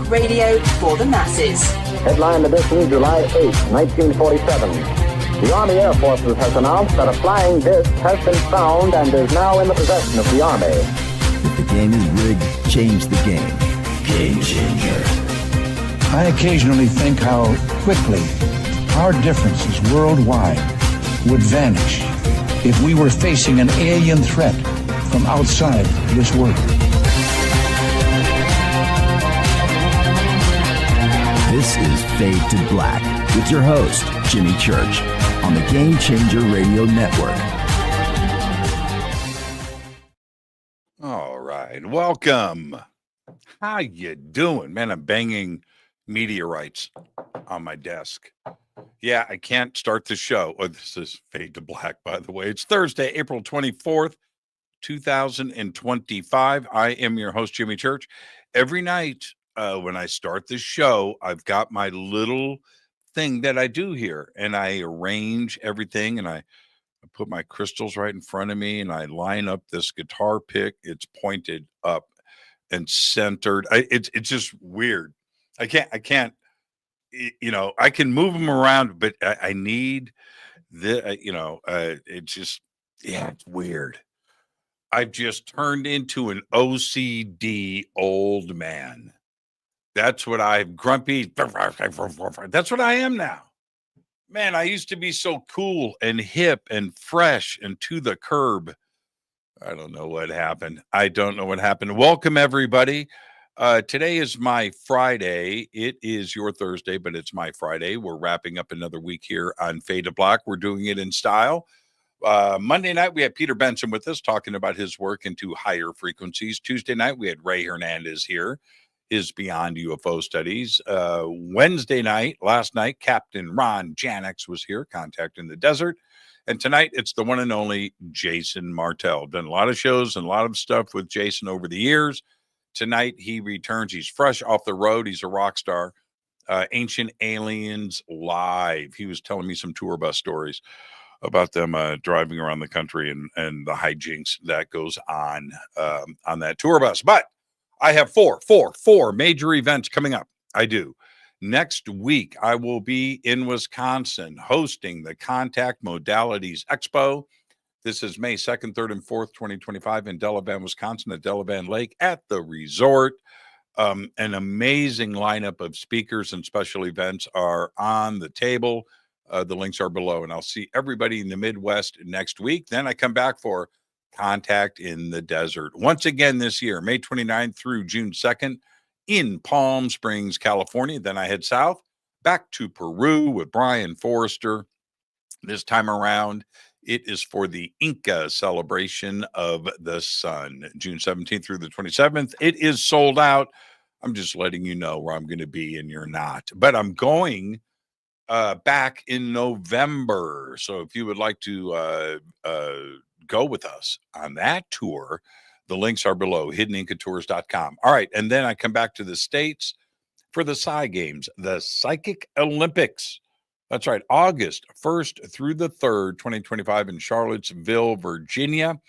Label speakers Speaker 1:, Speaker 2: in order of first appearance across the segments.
Speaker 1: Radio for the masses.
Speaker 2: Headline edition, July 8, 1947. The Army Air Forces has announced that a flying disc has been found and is now in the possession of the Army.
Speaker 3: If the game is rigged, change the game. Game changer.
Speaker 4: I occasionally think how quickly our differences worldwide would vanish if we were facing an alien threat from outside this world.
Speaker 3: This is Fade to Black with your host, Jimmy Church, on the Game Changer Radio Network.
Speaker 5: All right, welcome. How you doing? Man, I'm banging meteorites on my desk. Yeah, I can't start the show. Oh, this is Fade to Black, by the way. It's Thursday, April 24th, 2025. I am your host, Jimmy Church. Every night when I start the show, I've got my little thing that I do here, and I arrange everything, and I put my crystals right in front of me, and I line up this guitar pick. It's pointed up and centered. It's just weird. I can't, you know, I can move them around, but I need the, it's just, yeah, it's weird. I've just turned into an OCD old man. That's what I'm grumpy. That's what I am now. Man, I used to be so cool and hip and fresh and to the curb. I don't know what happened. Welcome, everybody. Today is my Friday. It is your Thursday, but it's my Friday. We're wrapping up another week here on Fade to Black. We're doing it in style. Monday night, we had Peter Benson with us talking about his work into higher frequencies. Tuesday night, we had Ray Hernandez here, his Beyond UFO Studies. Wednesday night, last night, Captain Ron Janix was here, Contact in the Desert. And tonight, it's the one and only Jason Martell. Done a lot of shows and a lot of stuff with Jason over the years. Tonight, he returns. He's fresh off the road. He's a rock star. Ancient Aliens Live. He was telling me some tour bus stories about them driving around the country and the hijinks that goes on that tour bus. But I have four major events coming up. I do. Next week, I will be in Wisconsin hosting the Contact Modalities XPO. This is May 2nd, 3rd, and 4th, 2025 in Delavan, Wisconsin at Delavan Lake at the resort. An amazing lineup of speakers and special events are on the table. The links are below, and I'll see everybody in the Midwest next week. Then I come back for Contact in the Desert. Once again this year, May 29th through June 2nd in Palm Springs, California. Then I head south back to Peru with Brian Forrester. This time around, it is for the Inca celebration of the sun, June 17th through the 27th. It is sold out. I'm just letting you know where I'm going to be and you're not. But I'm going back in November. So if you would like to go with us on that tour, the links are below, hiddenincatours.com. All right, and then I come back to the States for the Skye Games, the Psychic Olympics. That's right, August 1st through the 3rd, 2025 in Charlottesville, Virginia.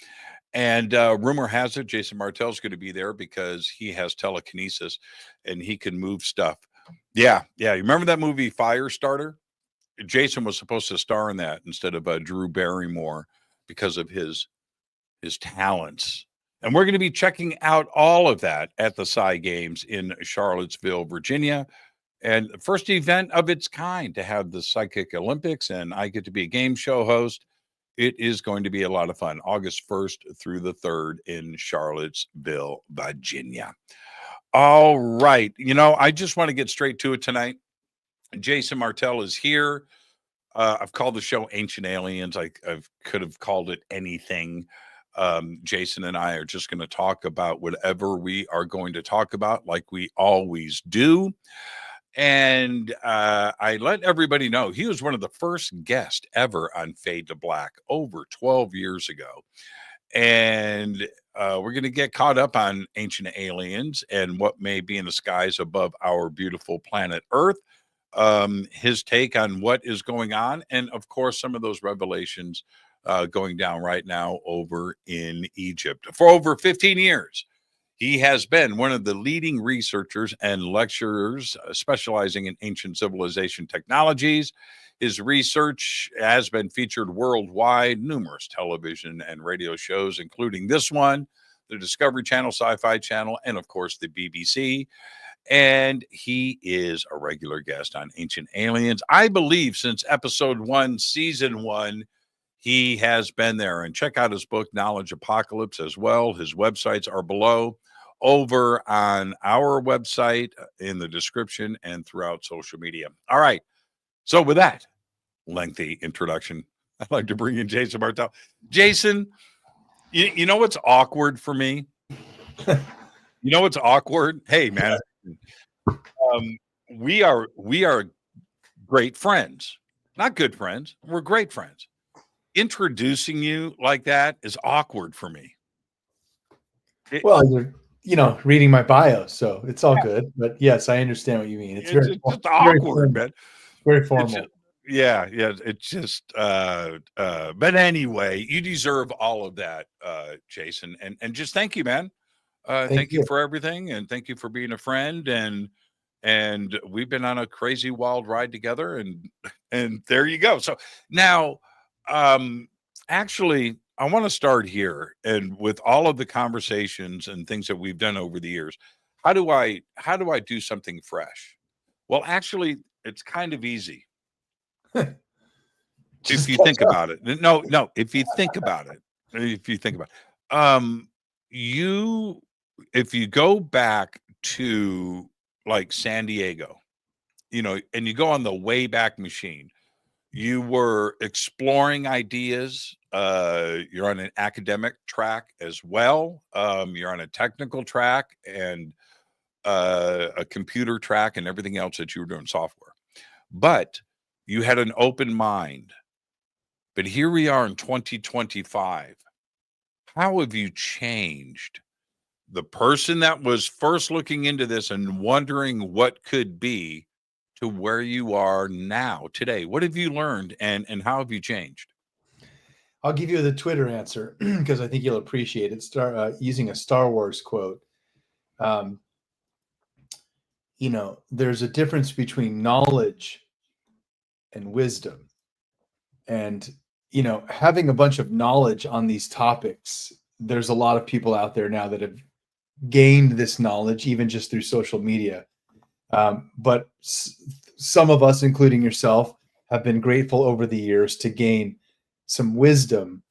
Speaker 5: And rumor has it Jason Martell is going to be there because he has telekinesis and he can move stuff. Yeah. You remember that movie Firestarter? Jason was supposed to star in that instead of Drew Barrymore because of his talents. And we're going to be checking out all of that at the Skye Games in Charlottesville, Virginia. And the first event of its kind to have the Psychic Olympics, and I get to be a game show host. It is going to be a lot of fun. August 1st through the 3rd in Charlottesville, Virginia. All right. I just want to get straight to it tonight. Jason Martell is here. I've called the show Ancient Aliens. I could have called it anything. Jason and I are just going to talk about whatever we are going to talk about, like we always do. And I let everybody know he was one of the first guests ever on Fade to Black over 12 years ago. And we're going to get caught up on ancient aliens and what may be in the skies above our beautiful planet Earth. His take on what is going on. And of course, some of those revelations going down right now over in Egypt. For over 15 years, He has been one of the leading researchers and lecturers specializing in ancient civilization technologies. His research has been featured worldwide, numerous television and radio shows, including this one, the Discovery Channel, Sci-Fi Channel, and of course the BBC. And he is a regular guest on Ancient Aliens. I believe since episode 1, season 1, he has been there. And check out his book, Knowledge Apocalypse, as well. His websites are below over on our website in the description and throughout social media. All right. So with that lengthy introduction, I'd like to bring in Jason Martell. Jason, you know what's awkward for me? You know what's awkward? Hey, man. We are great friends. Not good friends. We're great friends. Introducing you like that is awkward for me.
Speaker 6: Well, you're reading my bio, so it's all good. But yes, I understand what you mean. It's just
Speaker 5: awkward, man.
Speaker 6: Very formal.
Speaker 5: It's just but anyway, you deserve all of that, Jason. And just thank you, man. Thank you for everything, and thank you for being a friend, and we've been on a crazy wild ride together, and there you go. So now actually I want to start here, and with all of the conversations and things that we've done over the years, how do I do something fresh? Well, actually, it's kind of easy. If you think about it. No, if you think about it. If you go back to like San Diego, and you go on the Wayback Machine, you were exploring ideas. You're on an academic track as well. You're on a technical track and a computer track and everything else that you were doing software. But you had an open mind. But here we are in 2025. How have you changed? The person that was first looking into this and wondering what could be to where you are now today. What have you learned and how have you changed?
Speaker 6: I'll give you the Twitter answer because I think you'll appreciate it. Using a Star Wars quote. There's a difference between knowledge and wisdom. And, having a bunch of knowledge on these topics, there's a lot of people out there now that have gained this knowledge, even just through social media. But some of us, including yourself, have been grateful over the years to gain some wisdom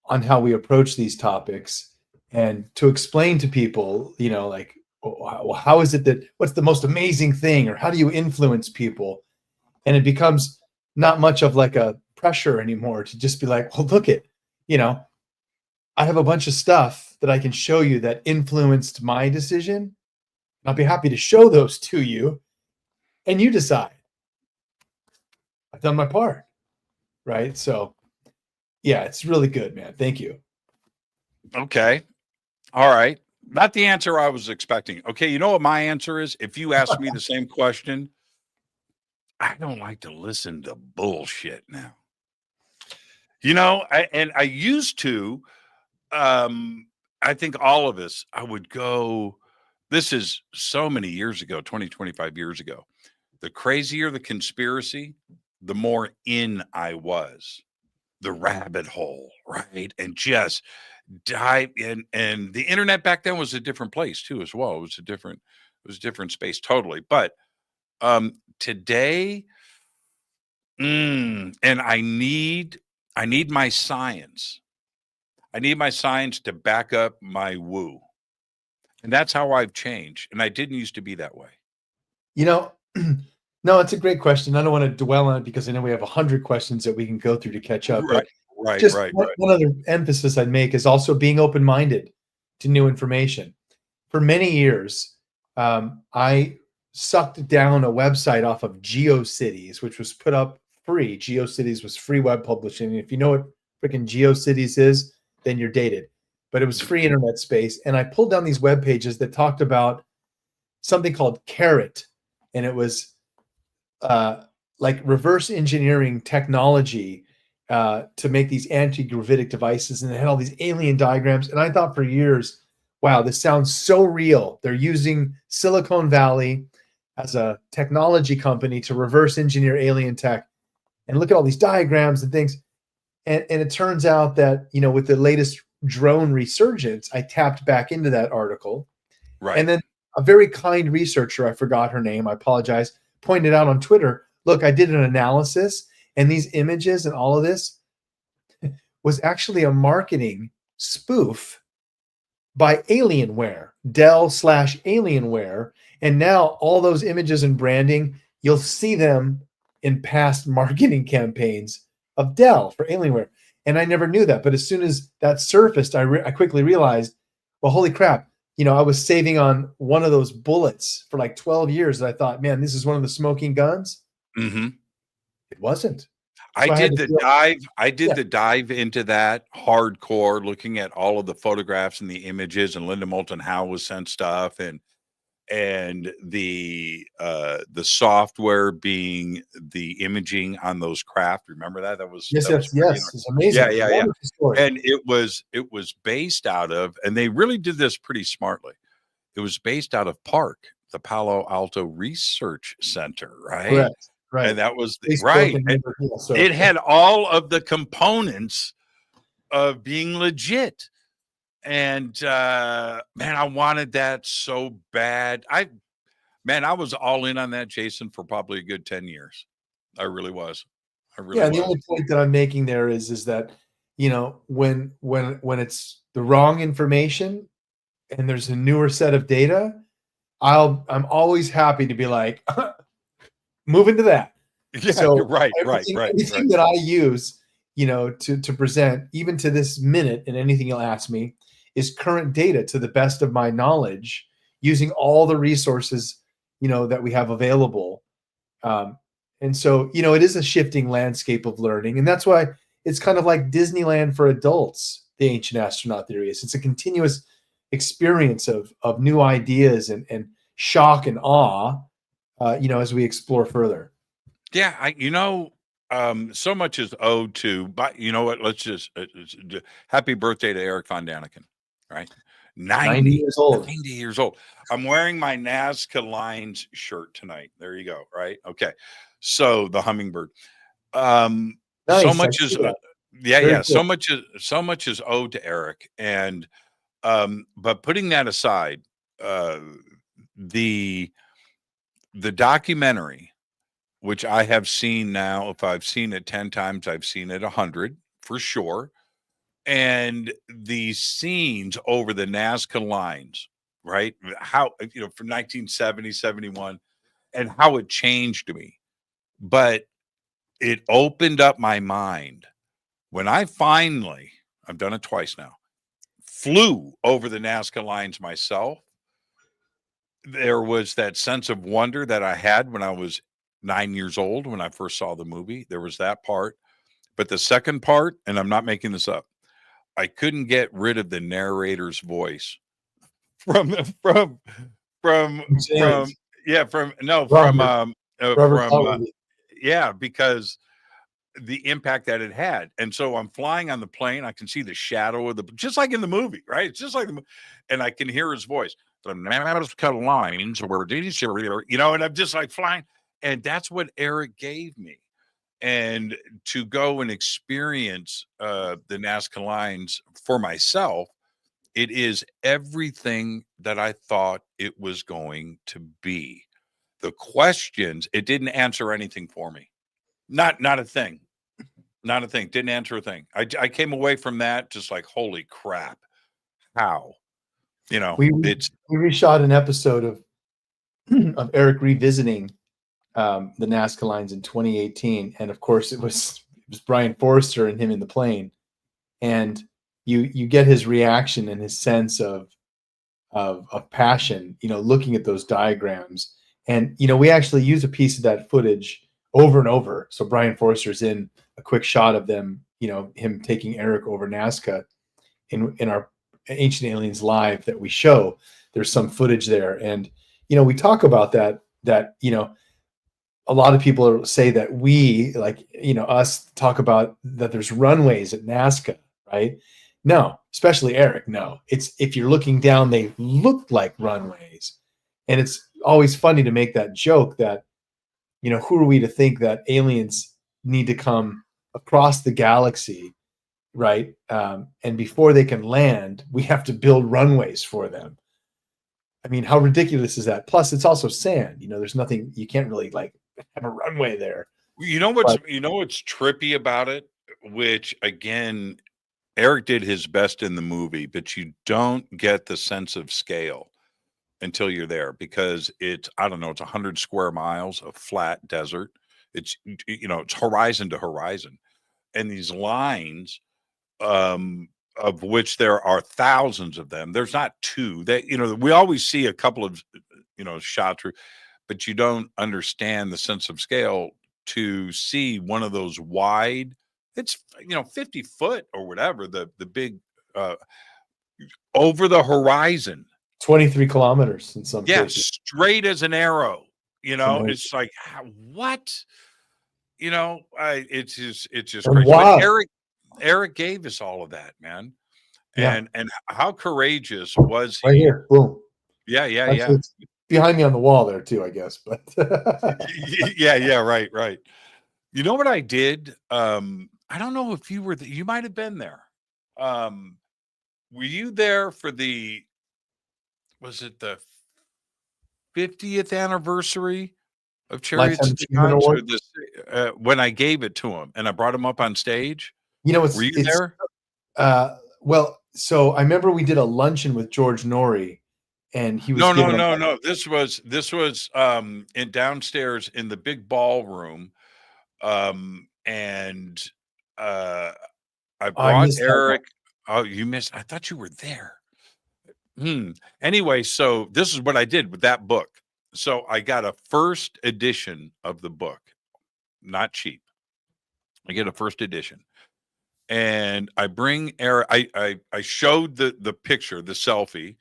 Speaker 6: on how we approach these topics and to explain to people, how is it what's the most amazing thing, or how do you influence people? And it becomes not much of like a pressure anymore to just be like, well, look at, I have a bunch of stuff that I can show you that influenced my decision. I'll be happy to show those to you and you decide. I've done my part. Right. So yeah, it's really good, man. Thank you.
Speaker 5: Okay. All right. Not the answer I was expecting. Okay. You know what my answer is? If you ask me the same question, I don't like to listen to bullshit now. I used to, I think all of us, I would go, this is so many years ago, 20, 25 years ago. The crazier the conspiracy, the more in I was. The rabbit hole, right? And just dive in. And the internet back then was a different place too, as well. It was a different space totally. But today, and I need my science. I need my science to back up my woo. And that's how I've changed. And I didn't used to be that way.
Speaker 6: No, it's a great question. I don't want to dwell on it because I know we have 100 questions that we can go through to catch up.
Speaker 5: Right.
Speaker 6: One other emphasis I'd make is also being open-minded to new information. For many years, I sucked down a website off of GeoCities, which was put up free. GeoCities was free web publishing. And if you know what freaking GeoCities is, then you're dated. But it was free internet space. And I pulled down these web pages that talked about something called Carrot. And it was like reverse engineering technology to make these anti-gravitic devices. And they had all these alien diagrams. And I thought for years, wow, this sounds so real. They're using Silicon Valley as a technology company to reverse engineer alien tech. And look at all these diagrams and things. And it turns out that, with the latest drone resurgence, I tapped back into that article.
Speaker 5: Right.
Speaker 6: And then a very kind researcher, I forgot her name, I apologize, pointed out on Twitter, look, I did an analysis, and these images and all of this was actually a marketing spoof by Alienware, Dell/Alienware. And now all those images and branding, you'll see them in past marketing campaigns of Dell for Alienware. And I never knew that. But as soon as that surfaced, I quickly realized, well, holy crap. I was saving on one of those bullets for like 12 years. And I thought, man, this is one of the smoking guns.
Speaker 5: Mm-hmm.
Speaker 6: It wasn't.
Speaker 5: I did the dive into that hardcore, looking at all of the photographs and the images, and Linda Moulton Howe was sent stuff, and the software being the imaging on those craft. Remember that? That was
Speaker 6: yes. It's amazing.
Speaker 5: Yeah. And it was based out of, and they really did this pretty smartly. It was based out of PARC, the Palo Alto Research Center, right?
Speaker 6: Correct. Right.
Speaker 5: And that was right. It had all of the components of being legit. And man, I wanted that so bad. I was all in on that, Jason, for probably a good 10 years. I really was.
Speaker 6: The only point that I'm making there is that, when it's the wrong information and there's a newer set of data, I'm always happy to be like, move into that.
Speaker 5: Yeah, so right.
Speaker 6: Anything that I use, to present, even to this minute, and anything you'll ask me, is current data to the best of my knowledge, using all the resources, that we have available. And so, it is a shifting landscape of learning. And that's why it's kind of like Disneyland for adults, the ancient astronaut theory is. It's a continuous experience of new ideas and shock and awe, as we explore further.
Speaker 5: Yeah, so much is owed to, but you know what? Let's just happy birthday to Eric Von Daniken, right? 90
Speaker 6: years old.
Speaker 5: 90 years old. I'm wearing my Nazca Lines shirt tonight. There you go. Right. Okay. So the hummingbird.
Speaker 6: Nice,
Speaker 5: so much is so much is owed to Eric. And but putting that aside, the documentary, which I have seen now, if I've seen it 10 times, I've seen it 100 for sure. And the scenes over the Nazca Lines, right? How, from 1970, 71, and how it changed me. But it opened up my mind when I finally, I've done it twice now, flew over the Nazca Lines myself. There was that sense of wonder that I had when I was 9 years old, when I first saw the movie. There was that part. But the second part, and I'm not making this up, I couldn't get rid of the narrator's voice because the impact that it had. And so I'm flying on the plane. I can see the shadow of just like in the movie, right? It's just like and I can hear his voice. The Nazca Lines, and I'm just like flying. And that's what Eric gave me. And to go and experience the Nazca Lines for myself, it is everything that I thought it was going to be. The questions, it didn't answer anything for me. Not a thing. Not a thing. Didn't answer a thing. I came away from that just like, holy crap. How? We
Speaker 6: reshot an episode of Eric revisiting the Nazca Lines in 2018, and of course it was Brian Forrester and him in the plane, and you get his reaction and his sense of passion, looking at those diagrams. And we actually use a piece of that footage over and over. So Brian Forrester's in a quick shot of them, him taking Eric over Nazca in our Ancient Aliens Live that we show. There's some footage there, and we talk about that a lot of people say that we, us, talk about that there's runways at Nazca, right? No, especially Eric. No, it's if you're looking down, they look like runways, and it's always funny to make that joke that, who are we to think that aliens need to come across the galaxy, right? And before they can land, we have to build runways for them. I mean, how ridiculous is that? Plus, it's also sand. There's nothing, you can't really like have a runway there.
Speaker 5: What's trippy about it, which again, Eric did his best in the movie, but you don't get the sense of scale until you're there, because it's, I don't know, it's 100 square miles of flat desert. It's, it's horizon to horizon. And these lines, of which there are thousands of them. There's not two. We always see a couple of, shots, but you don't understand the sense of scale to see one of those wide. It's 50 foot or whatever. The big over the horizon.
Speaker 6: 23 kilometers in some cases.
Speaker 5: Straight as an arrow. It's like what? It's just crazy.
Speaker 6: Wow.
Speaker 5: But Eric gave us all of that, man. And how courageous was he?
Speaker 6: Right here. Boom.
Speaker 5: Yeah.
Speaker 6: It's behind me on the wall there too, I guess. But
Speaker 5: yeah, right. You know what I did? I don't know if you were you might have been there. Were you there for was it the 50th anniversary of Chariots of the Giants, or when I gave it to him and I brought him up on stage? Were you there?
Speaker 6: Well, so I remember we did a luncheon with George Norrie, and he was
Speaker 5: no. This was in downstairs in the big ballroom, and I brought Eric. Oh, you missed. I thought you were there. Anyway, so this is what I did with that book. So I got a first edition of the book, not cheap. I get a first edition. And I bring Eric, I showed the picture, the selfie,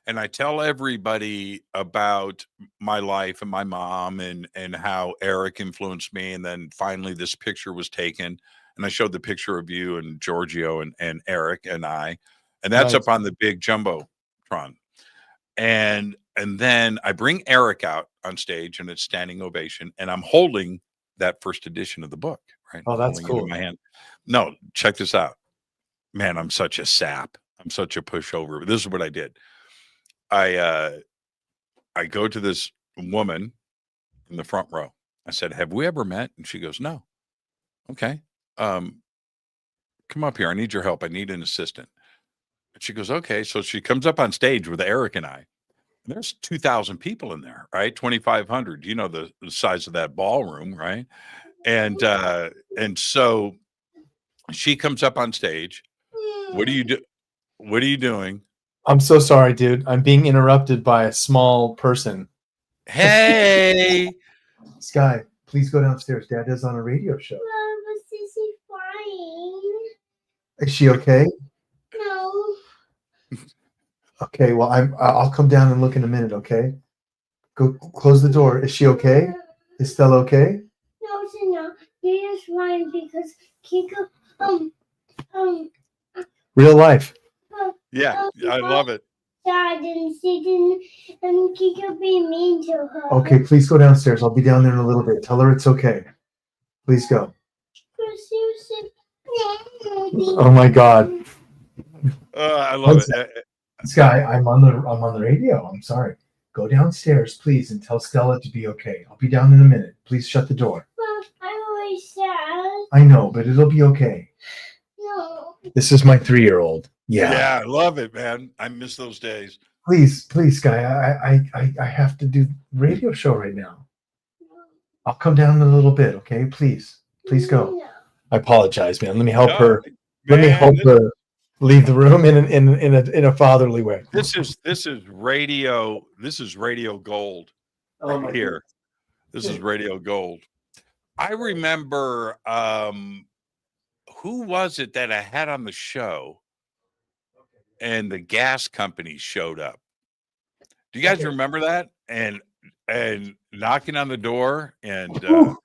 Speaker 5: and I tell everybody about my life and my mom and how Eric influenced me. And then finally this picture was taken, and I showed the picture of you and Giorgio and Eric and I, and that's
Speaker 6: Nice.
Speaker 5: up on the big Jumbotron. And then I bring Eric out on stage, and it's standing ovation, and I'm holding that first edition of the book, right?
Speaker 6: Oh, that's cool.
Speaker 5: In my hand. No, check this out. Man, I'm such a sap. I'm such a pushover. This is what I did. I go to this woman in the front row. I said, "Have we ever met?" And she goes, "No." Okay. Come up here. I need your help. I need an assistant. And she goes, "Okay." So she comes up on stage with Eric and I. And there's 2,000 people in there, right? 2,500. You know the size of that ballroom, right? And so she comes up on stage. What do you do? What are you doing?
Speaker 6: I'm so sorry, dude. I'm being interrupted by a small person.
Speaker 5: Hey,
Speaker 6: Skye, please go downstairs. Dad is on a radio show.
Speaker 7: But is he fine?
Speaker 6: Is she okay?
Speaker 7: No.
Speaker 6: Okay, well, I'll come down and look in a minute. Okay, go close the door. Is she okay? Is Stella okay?
Speaker 7: No, she's not. You're just fine because Kiko,
Speaker 6: Real life.
Speaker 5: yeah, I love it.
Speaker 7: Dad and she didn't, and Kiko be mean to her.
Speaker 6: Okay, please go downstairs. I'll be down there in a little bit. Tell her it's okay. Please go. Oh my God.
Speaker 5: I love it.
Speaker 6: Skye, I'm on the radio. I'm sorry. Go downstairs, please, and tell Stella to be okay. I'll be down in a minute. Please shut the door.
Speaker 7: Well, I'm always sad.
Speaker 6: I know, but it'll be okay.
Speaker 7: No.
Speaker 6: This is my 3-year-old.
Speaker 5: Yeah, I love it, man. I miss those days.
Speaker 6: Please, Skye. I have to do radio show right now. I'll come down in a little bit, okay? Please go.
Speaker 7: No.
Speaker 6: I apologize, man. Let me help
Speaker 5: No,
Speaker 6: her.
Speaker 5: man,
Speaker 6: Let me help her leave the room in a fatherly way.
Speaker 5: This is radio. This is radio gold right here. This is radio gold. I remember who was it that I had on the show, and the gas company showed up. Do you guys remember that? And knocking on the door, and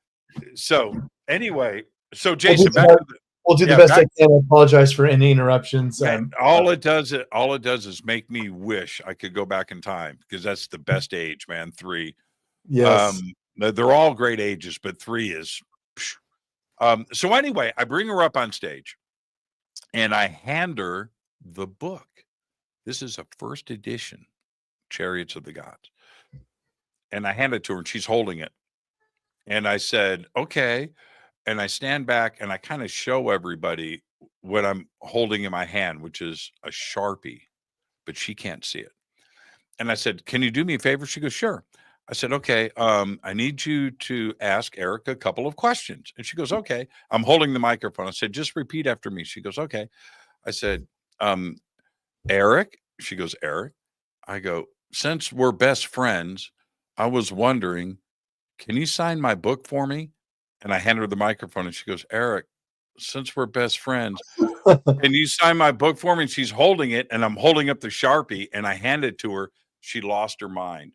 Speaker 5: so anyway, so Jason, back to
Speaker 6: We'll do the
Speaker 5: Yeah,
Speaker 6: best I can. I apologize for any interruptions.
Speaker 5: all it does is make me wish I could go back in time, because that's the best age, man. 3.
Speaker 6: Yes.
Speaker 5: They're all great ages, but 3 is. So anyway, I bring her up on stage, and I hand her the book. This is a first edition, Chariots of the Gods, and I hand it to her, and she's holding it. And I said, "Okay." And I stand back and I kind of show everybody what I'm holding in my hand, which is a Sharpie, but she can't see it. And I said, "Can you do me a favor?" She goes, "Sure." I said, "Okay, I need you to ask Eric a couple of questions." And she goes, "Okay." I'm holding the microphone. I said, "Just repeat after me." She goes, "Okay." I said, "Eric." She goes, "Eric." I go, "Since we're best friends, I was wondering, can you sign my book for me?" And I hand her the microphone, and she goes, "Eric, since we're best friends, can you sign my book for me?" And she's holding it, and I'm holding up the Sharpie, and I hand it to her. She lost her mind.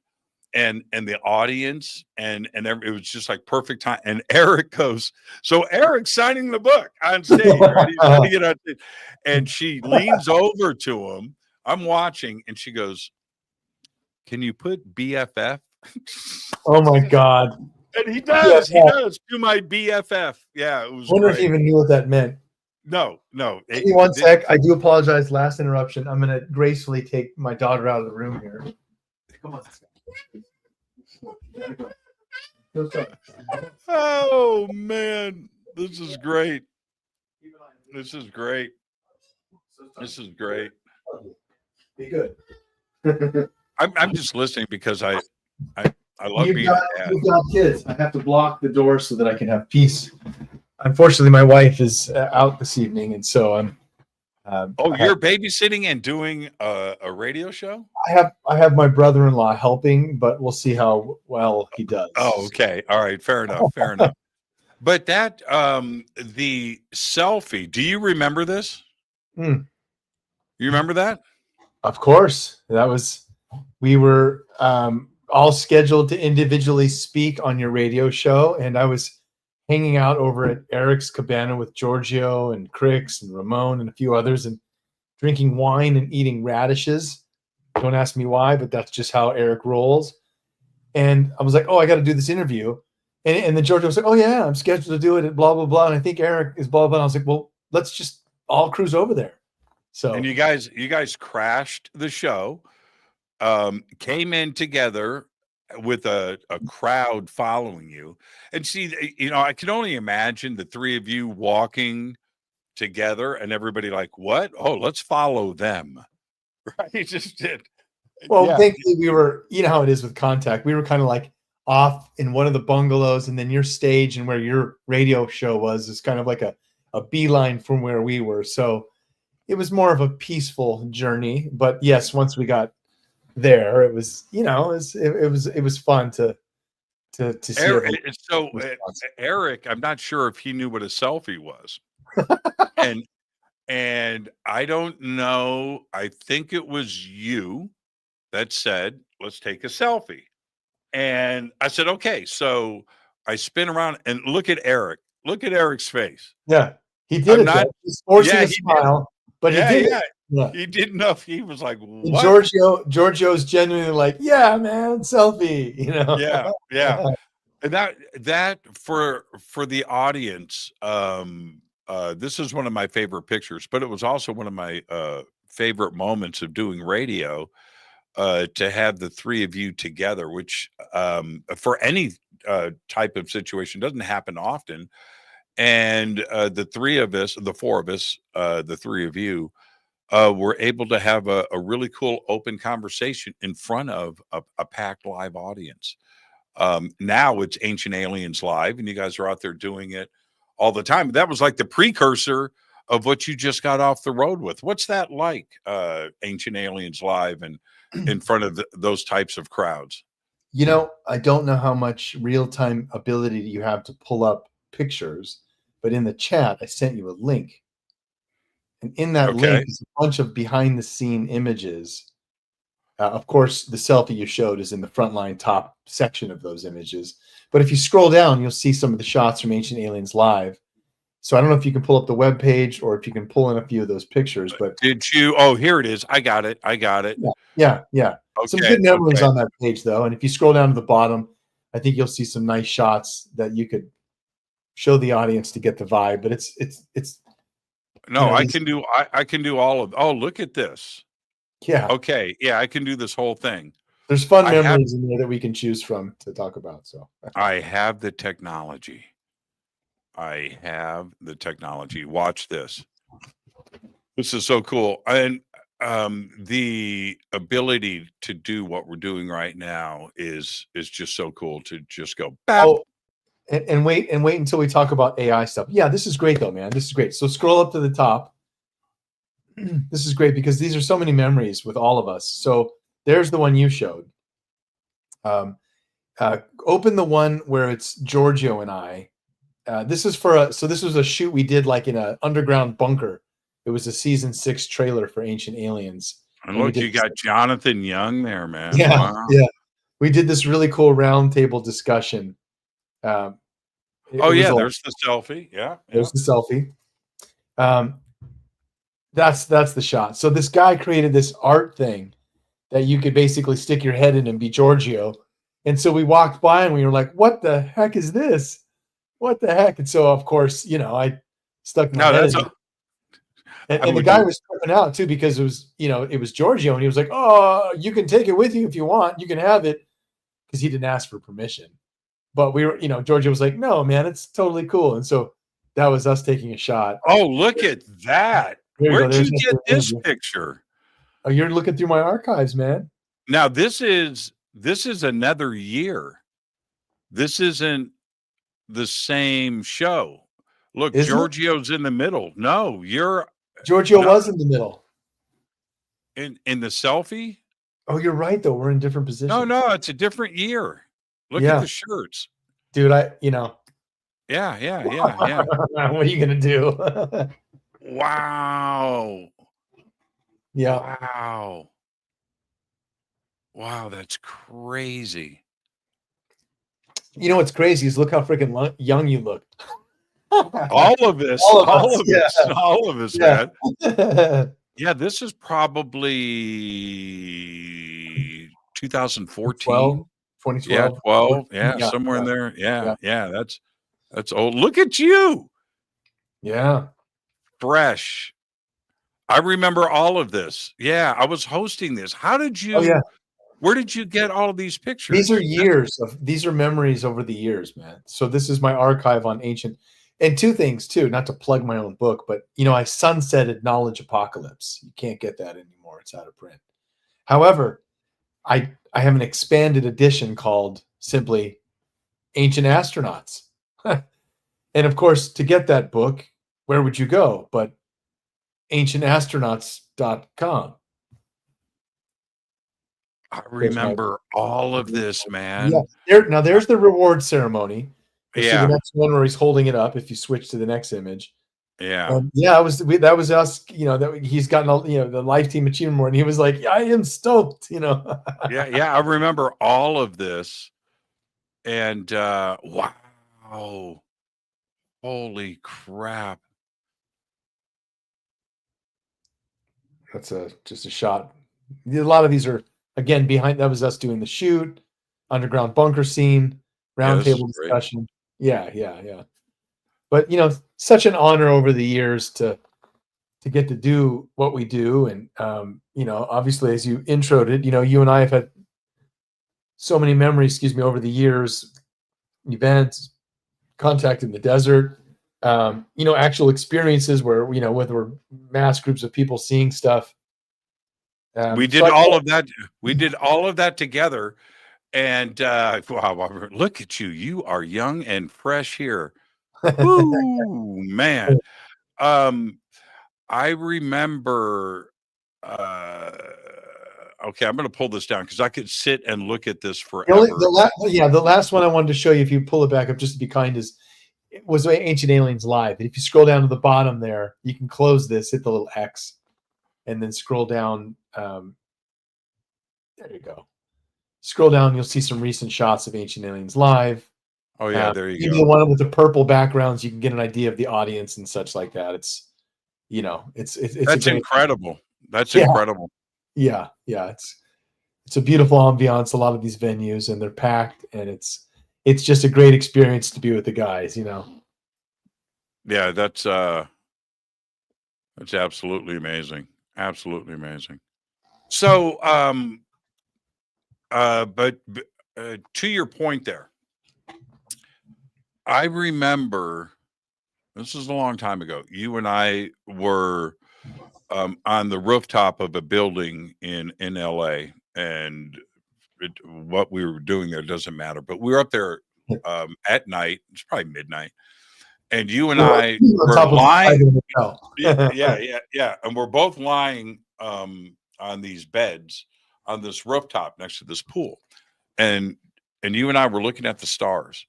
Speaker 5: And the audience it was just like perfect time. And Eric goes, "So Eric's signing the book on stage, right? He's signing it on stage." And she leans over to him. I'm watching, and she goes, "Can you put BFF?"
Speaker 6: Oh my God.
Speaker 5: And he does.
Speaker 6: Yeah.
Speaker 5: He does to my BFF. Yeah, it was
Speaker 6: I wonder
Speaker 5: great.
Speaker 6: if he even knew what that meant.
Speaker 5: No.
Speaker 6: Give me one sec. I do apologize. Last interruption. I'm going to gracefully take my daughter out of the room here. Come on.
Speaker 5: Oh man, this is great. This is great. This is great.
Speaker 6: Be good.
Speaker 5: I'm just listening because I love being a dad.
Speaker 6: You've got kids. I have to block the door so that I can have peace. Unfortunately, my wife is out this evening, and so I'm.
Speaker 5: You're babysitting and doing a radio show?
Speaker 6: I have my brother-in-law helping, but we'll see how well he does.
Speaker 5: Oh, okay. All right. Fair enough. Fair enough. But that the selfie. Do you remember this? You remember that?
Speaker 6: Of course. We were all scheduled to individually speak on your radio show, and I was hanging out over at Eric's cabana with Giorgio and Crix and Ramon and a few others, and drinking wine and eating radishes. Don't ask me why, but that's just how Eric rolls. And I was like, "Oh, I got to do this interview." And then Giorgio was like, "Oh yeah, I'm scheduled to do it at blah, blah, blah. And I think Eric is blah, blah." And I was like, "Well, let's just all cruise over there." So,
Speaker 5: and you guys crashed the show, came in together with a crowd following you. And see, I can only imagine the 3 of you walking together and everybody like, "What? Oh, let's follow them." Right? Just did.
Speaker 6: well,
Speaker 5: Yeah.
Speaker 6: thankfully we were, you know how it is with contact. We were kind of like off in one of the bungalows, and then your stage and where your radio show was is kind of like a beeline from where we were. So it was more of a peaceful journey. But yes, once we got there, it was, it was fun to see.
Speaker 5: Eric, I'm not sure if he knew what a selfie was. and I don't know. I think it was you that said, "Let's take a selfie." And I said, "Okay." So I spin around and look at Eric. Look at Eric's face.
Speaker 6: Yeah, he did He's forcing a smile, but he did it. Yeah.
Speaker 5: He didn't know if he was like, what?
Speaker 6: Giorgio's genuinely like, "Yeah, man, selfie."
Speaker 5: Yeah. And that for the audience, this is one of my favorite pictures, but it was also one of my favorite moments of doing radio, to have the 3 of you together, which for any type of situation doesn't happen often. And the 4 of us, the 3 of you, were able to have a really cool open conversation in front of a packed live audience. Now it's Ancient Aliens Live, and you guys are out there doing it all the time. That was like the precursor of what you just got off the road with. What's that like, Ancient Aliens Live and in front of those types of crowds?
Speaker 6: I don't know how much real-time ability you have to pull up pictures, but in the chat, I sent you a link. And in that link is a bunch of behind-the-scene images. Of course, the selfie you showed is in the frontline top section of those images. But if you scroll down, you'll see some of the shots from Ancient Aliens Live. So I don't know if you can pull up the web page or if you can pull in a few of those pictures, but
Speaker 5: Did you? Oh, here it is. I got it.
Speaker 6: yeah. Some good memories
Speaker 5: okay.
Speaker 6: on that page though. And if you scroll down to the bottom, I think you'll see some nice shots that you could show the audience to get the vibe. But it's
Speaker 5: No, I can do all of. Oh, look at this.
Speaker 6: yeah.
Speaker 5: Okay, yeah, I can do this whole thing.
Speaker 6: There's fun memories in there that we can choose from to talk about. So
Speaker 5: I have the technology. Watch this. This is so cool. And the ability to do what we're doing right now is just so cool to just go back.
Speaker 6: oh, and wait until we talk about AI stuff. Yeah, this is great though, man. This is great. So scroll up to the top. This is great because these are so many memories with all of us. So there's the one you showed. Open the one where it's Giorgio and I. This is this was a shoot we did like in an underground bunker. It was a season 6 trailer for Ancient Aliens.
Speaker 5: And look, you got Jonathan Young there, man.
Speaker 6: Yeah,
Speaker 5: wow.
Speaker 6: yeah. We did this really cool roundtable discussion.
Speaker 5: There's the selfie. Yeah,
Speaker 6: there's the selfie. That's the shot. So this guy created this art thing that you could basically stick your head in and be Giorgio. And so we walked by and we were like, "What the heck is this? What the heck?" And so of course, I stuck my head in. And the guy was tripping out too because it was Giorgio, and he was like, "Oh, you can take it with you if you want. You can have it," because he didn't ask for permission. But we were, Giorgio was like, "No, man, it's totally cool." And so that was us taking a shot.
Speaker 5: Oh, look at that! Where'd you get this picture?
Speaker 6: Oh, you're looking through my archives, man.
Speaker 5: Now this is another year. This isn't the same show. Look, Giorgio's in the middle. No, Giorgio
Speaker 6: was in the middle.
Speaker 5: In the selfie?
Speaker 6: Oh, you're right though. We're in different positions.
Speaker 5: No, it's a different year. Look at the shirts.
Speaker 6: Dude,
Speaker 5: Yeah.
Speaker 6: What are you gonna do?
Speaker 5: Wow.
Speaker 6: Yeah.
Speaker 5: Wow, that's crazy.
Speaker 6: You know what's crazy is look how freaking young you look.
Speaker 5: All of us, man. Yeah, this is probably 2014.
Speaker 6: 2012.
Speaker 5: Yeah, 12. Yeah, somewhere in there. Yeah, that's old. Look at you.
Speaker 6: Yeah.
Speaker 5: Fresh. I remember all of this. Yeah, I was hosting this. How did you where did you get all of these pictures?
Speaker 6: These are memories over the years, man. So this is my archive on ancient. And two things too, not to plug my own book, but I sunsetted Knowledge Apocalypse. You can't get that anymore. It's out of print. However, I have an expanded edition called simply Ancient Astronauts. And of course, to get that book, where would you go? But ancientastronauts.com.
Speaker 5: I remember all of this, man.
Speaker 6: Yeah. There's the reward ceremony.
Speaker 5: Yeah.
Speaker 6: The next one where he's holding it up. If you switch to the next image.
Speaker 5: Yeah.
Speaker 6: That was us. That he's gotten all, the Life Team Achievement Award, and he was like, "I am stoked."
Speaker 5: Yeah. I remember all of this, and wow, holy crap!
Speaker 6: That's just a shot. A lot of these are again behind. That was us doing the shoot, underground bunker scene, roundtable discussion. Yeah. But such an honor over the years to get to do what we do, and obviously as you introed it, you and I have had so many memories. Over the years, events, contact in the desert, actual experiences where with mass groups of people seeing stuff.
Speaker 5: We did all of that. We did all of that together. And wow, look at you. You are young and fresh here. Ooh, man. I remember okay, I'm going to pull this down because I could sit and look at this forever.
Speaker 6: The last one I wanted to show you, if you pull it back up just to be kind, was Ancient Aliens Live. And if you scroll down to the bottom there, you can close this, hit the little X, and then scroll down. There you go. Scroll down, you'll see some recent shots of Ancient Aliens Live.
Speaker 5: Oh yeah, there you
Speaker 6: Even
Speaker 5: go.
Speaker 6: the one with the purple backgrounds, you can get an idea of the audience and such like that. It's, it's a
Speaker 5: That's
Speaker 6: great,
Speaker 5: incredible. That's
Speaker 6: yeah,
Speaker 5: incredible.
Speaker 6: yeah. It's a beautiful ambiance. A lot of these venues, and they're packed, and it's just a great experience to be with the guys.
Speaker 5: Yeah, that's absolutely amazing. Absolutely amazing. So, but to your point there, I remember this is a long time ago. You and I were on the rooftop of a building in LA, and what we were doing there doesn't matter. But we were up there at night. It's probably midnight, and you and I
Speaker 6: On
Speaker 5: were
Speaker 6: top of
Speaker 5: lying.
Speaker 6: the hotel.
Speaker 5: Yeah, and we're both lying on these beds on this rooftop next to this pool, and you and I were looking at the stars,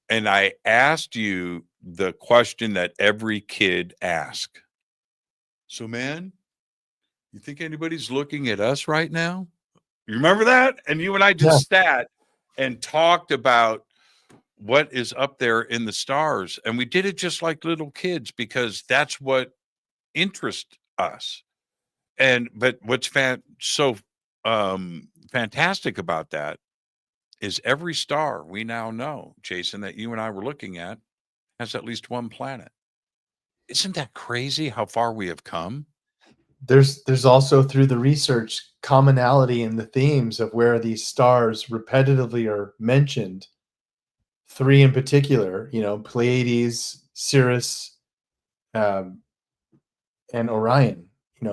Speaker 5: and I asked you the question that every kid asks. So, man, you think anybody's looking at us right now? You remember that? And you and I
Speaker 6: Yeah.
Speaker 5: just sat and talked about what is up there in the stars. And we did it just like little kids because that's what interests us. But what's so fantastic about that is every star we now know, Jason, that you and I were looking at has at least one planet. Isn't that crazy how far we have come?
Speaker 6: There's also, through the research, commonality in the themes of where these stars repetitively are mentioned. 3 in particular, Pleiades, Sirius, and Orion.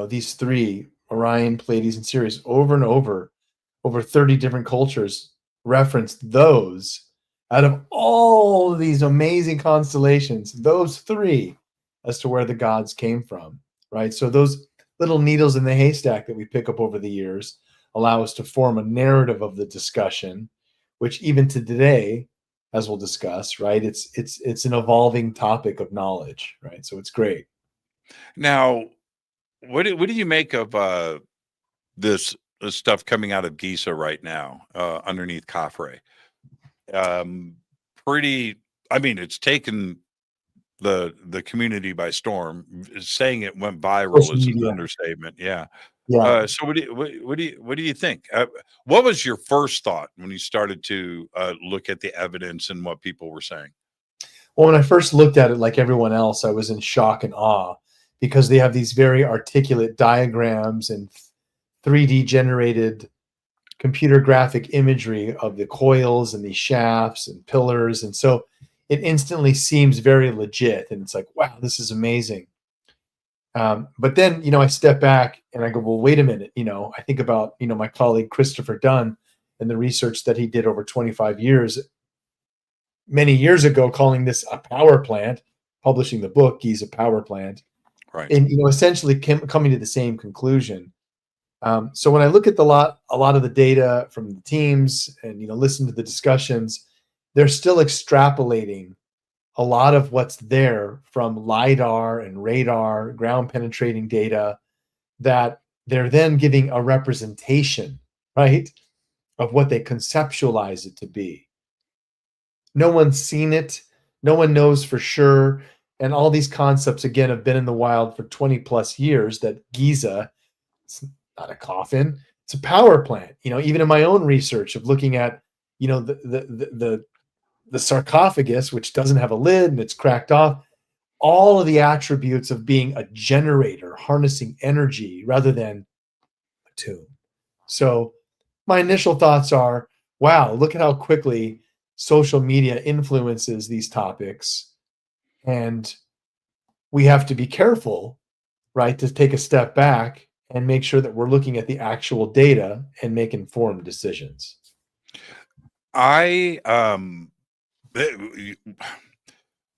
Speaker 6: These 3, Orion, Pleiades, and Sirius, over and over 30 different cultures referenced those. Out of all of these amazing constellations, those 3 as to where the gods came from, right? So those little needles in the haystack that we pick up over the years allow us to form a narrative of the discussion, which even to today, as we'll discuss, right, it's an evolving topic of knowledge, right? So it's great.
Speaker 5: Now, what do you make of this stuff coming out of Giza right now, underneath Khafre? Pretty. I mean, it's taken the community by storm. Saying it went viral
Speaker 6: Social
Speaker 5: is an
Speaker 6: media.
Speaker 5: understatement. Yeah.
Speaker 6: Yeah.
Speaker 5: So what do you think? What was your first thought when you started to look at the evidence and what people were saying?
Speaker 6: Well, when I first looked at it, like everyone else, I was in shock and awe because they have these very articulate diagrams and 3D generated computer graphic imagery of the coils and these shafts and pillars. And so it instantly seems very legit. And it's like, wow, this is amazing. But then, I step back and I go, well, wait a minute. I think about, my colleague Christopher Dunn and the research that he did over 25 years, many years ago, calling this a power plant, publishing the book, Giza Power Plant.
Speaker 5: Right.
Speaker 6: And, essentially coming to the same conclusion. So when I look at a lot of the data from the teams and, listen to the discussions, they're still extrapolating a lot of what's there from LiDAR and radar, ground penetrating data, that they're then giving a representation, right, of what they conceptualize it to be. No one's seen it. No one knows for sure. And all these concepts, again, have been in the wild for 20 plus years, that Giza, it's not a coffin, it's a power plant. Even in my own research of looking at, the sarcophagus, which doesn't have a lid and it's cracked off, all of the attributes of being a generator, harnessing energy rather than a tomb. So my initial thoughts are, wow, look at how quickly social media influences these topics. And we have to be careful, right, to take a step back and make sure that we're looking at the actual data and make informed decisions.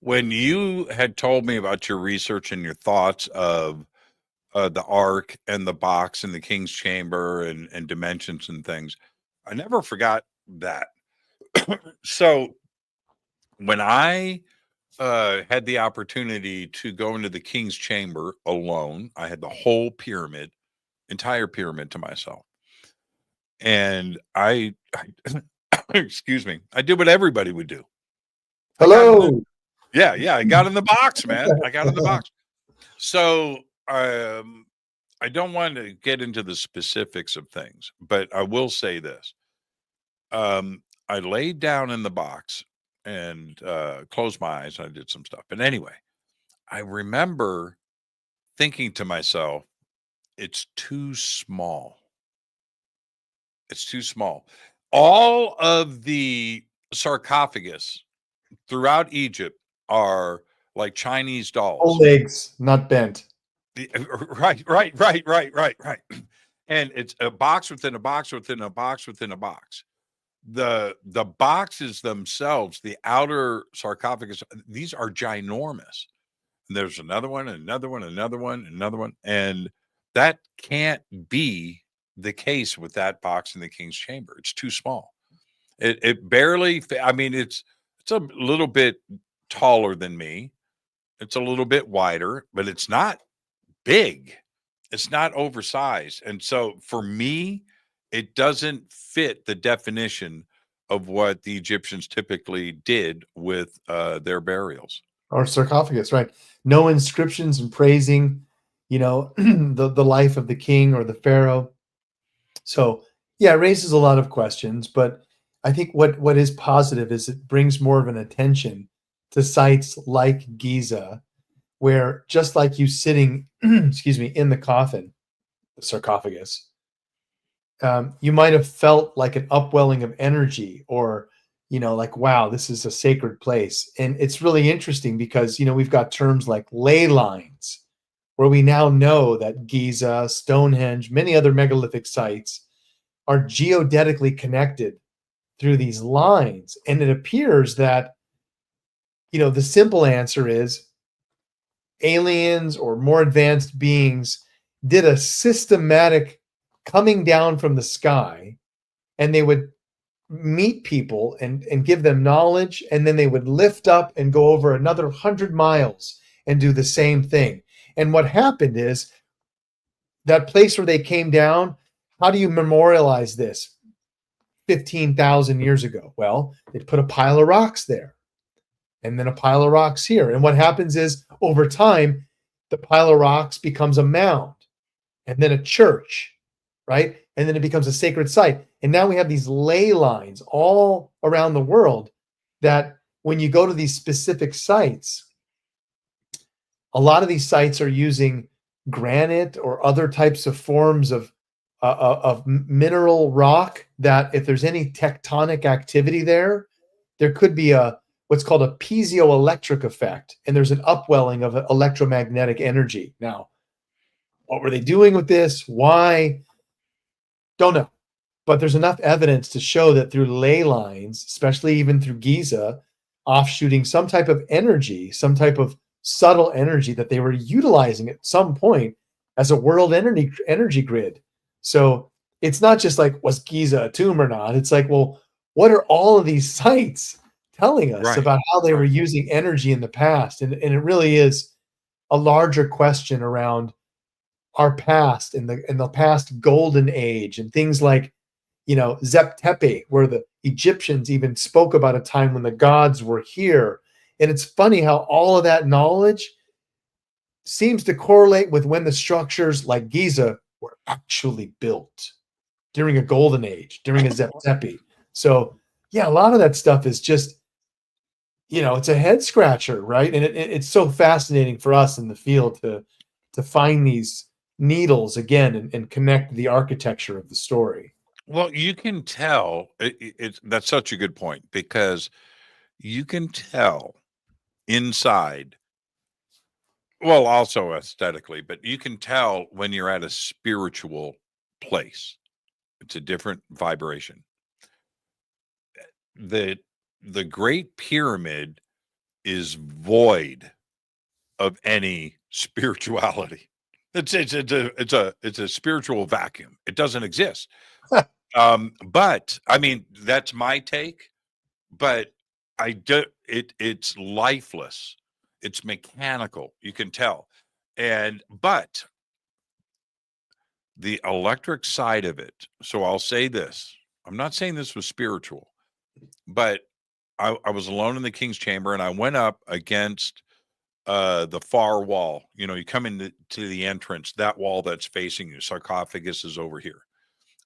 Speaker 5: When you had told me about your research and your thoughts of the ark and the box and the king's chamber and dimensions and things, I never forgot that. So when I had the opportunity to go into the king's chamber alone, I had the whole entire pyramid to myself. And I excuse me, I did what everybody would do.
Speaker 6: Hello.
Speaker 5: Yeah, I got in the box, man. I got in the box. So I don't want to get into the specifics of things, but I will say this. I laid down in the box and closed my eyes. I did some stuff. But anyway, I remember thinking to myself, it's too small. It's too small. All of the sarcophagus throughout Egypt are like Chinese dolls.
Speaker 6: Full legs, not bent.
Speaker 5: Right. And it's a box within a box within a box within a box. The boxes themselves, the outer sarcophagus, these are ginormous. And there's another one, another one, another one, another one, and that can't be the case with that box in the king's chamber. It's too small. It barely. I mean, it's a little bit taller than me. It's a little bit wider, but it's not big. It's not oversized. And so for me, it doesn't fit the definition of what the Egyptians typically did with their burials.
Speaker 6: Or sarcophagus, right? No inscriptions and praising, the life of the king or the pharaoh. So yeah, it raises a lot of questions, but I think what is positive is it brings more of an attention to sites like Giza, where just like you sitting, excuse me, in the coffin, the sarcophagus, you might have felt like an upwelling of energy, or like, wow, this is a sacred place. And it's really interesting because we've got terms like ley lines, where we now know that Giza, Stonehenge, many other megalithic sites are geodetically connected through these lines. And it appears that the simple answer is aliens or more advanced beings did a systematic coming down from the sky, and they would meet people and give them knowledge, and then they would lift up and go over another 100 miles and do the same thing. And what happened is that place where they came down, how do you memorialize this 15,000 years ago? Well, they'd put a pile of rocks there, and then a pile of rocks here. And what happens is, over time, the pile of rocks becomes a mound, and then a church, right? And then it becomes a sacred site. And now we have these ley lines all around the world that when you go to these specific sites, a lot of these sites are using granite or other types of forms of mineral rock, that if there's any tectonic activity there could be what's called a piezoelectric effect, and there's an upwelling of electromagnetic energy. Now, what were they doing with this? Why? Don't know. But there's enough evidence to show that through ley lines, especially even through Giza, offshooting some type of energy, some type of subtle energy that they were utilizing at some point as a world energy grid. So it's not just like, was Giza a tomb or not? It's like, well, what are all of these sites telling us about how they were using energy in the past? And it really is a larger question around our past, in the past golden age, and things like, Zep-Tepe, where the Egyptians even spoke about a time when the gods were here. And it's funny how all of that knowledge seems to correlate with when the structures like Giza were actually built during a golden age, during a Zep-Tepe. So yeah, a lot of that stuff is just, it's a head scratcher, right? And it's so fascinating for us in the field to find these needles again and connect the architecture of the story.
Speaker 5: Well, you can tell that's such a good point, because you can tell inside, well, also aesthetically, but you can tell when you're at a spiritual place. It's a different vibration. The Great Pyramid is void of any spirituality. It's a spiritual vacuum. It doesn't exist. But I mean, that's my take. But it's lifeless. It's mechanical. You can tell. But the electric side of it. So I'll say this. I'm not saying this was spiritual, but I was alone in the king's chamber, and I went up against the far wall. You know, you come into the entrance, that wall that's facing you, sarcophagus is over here.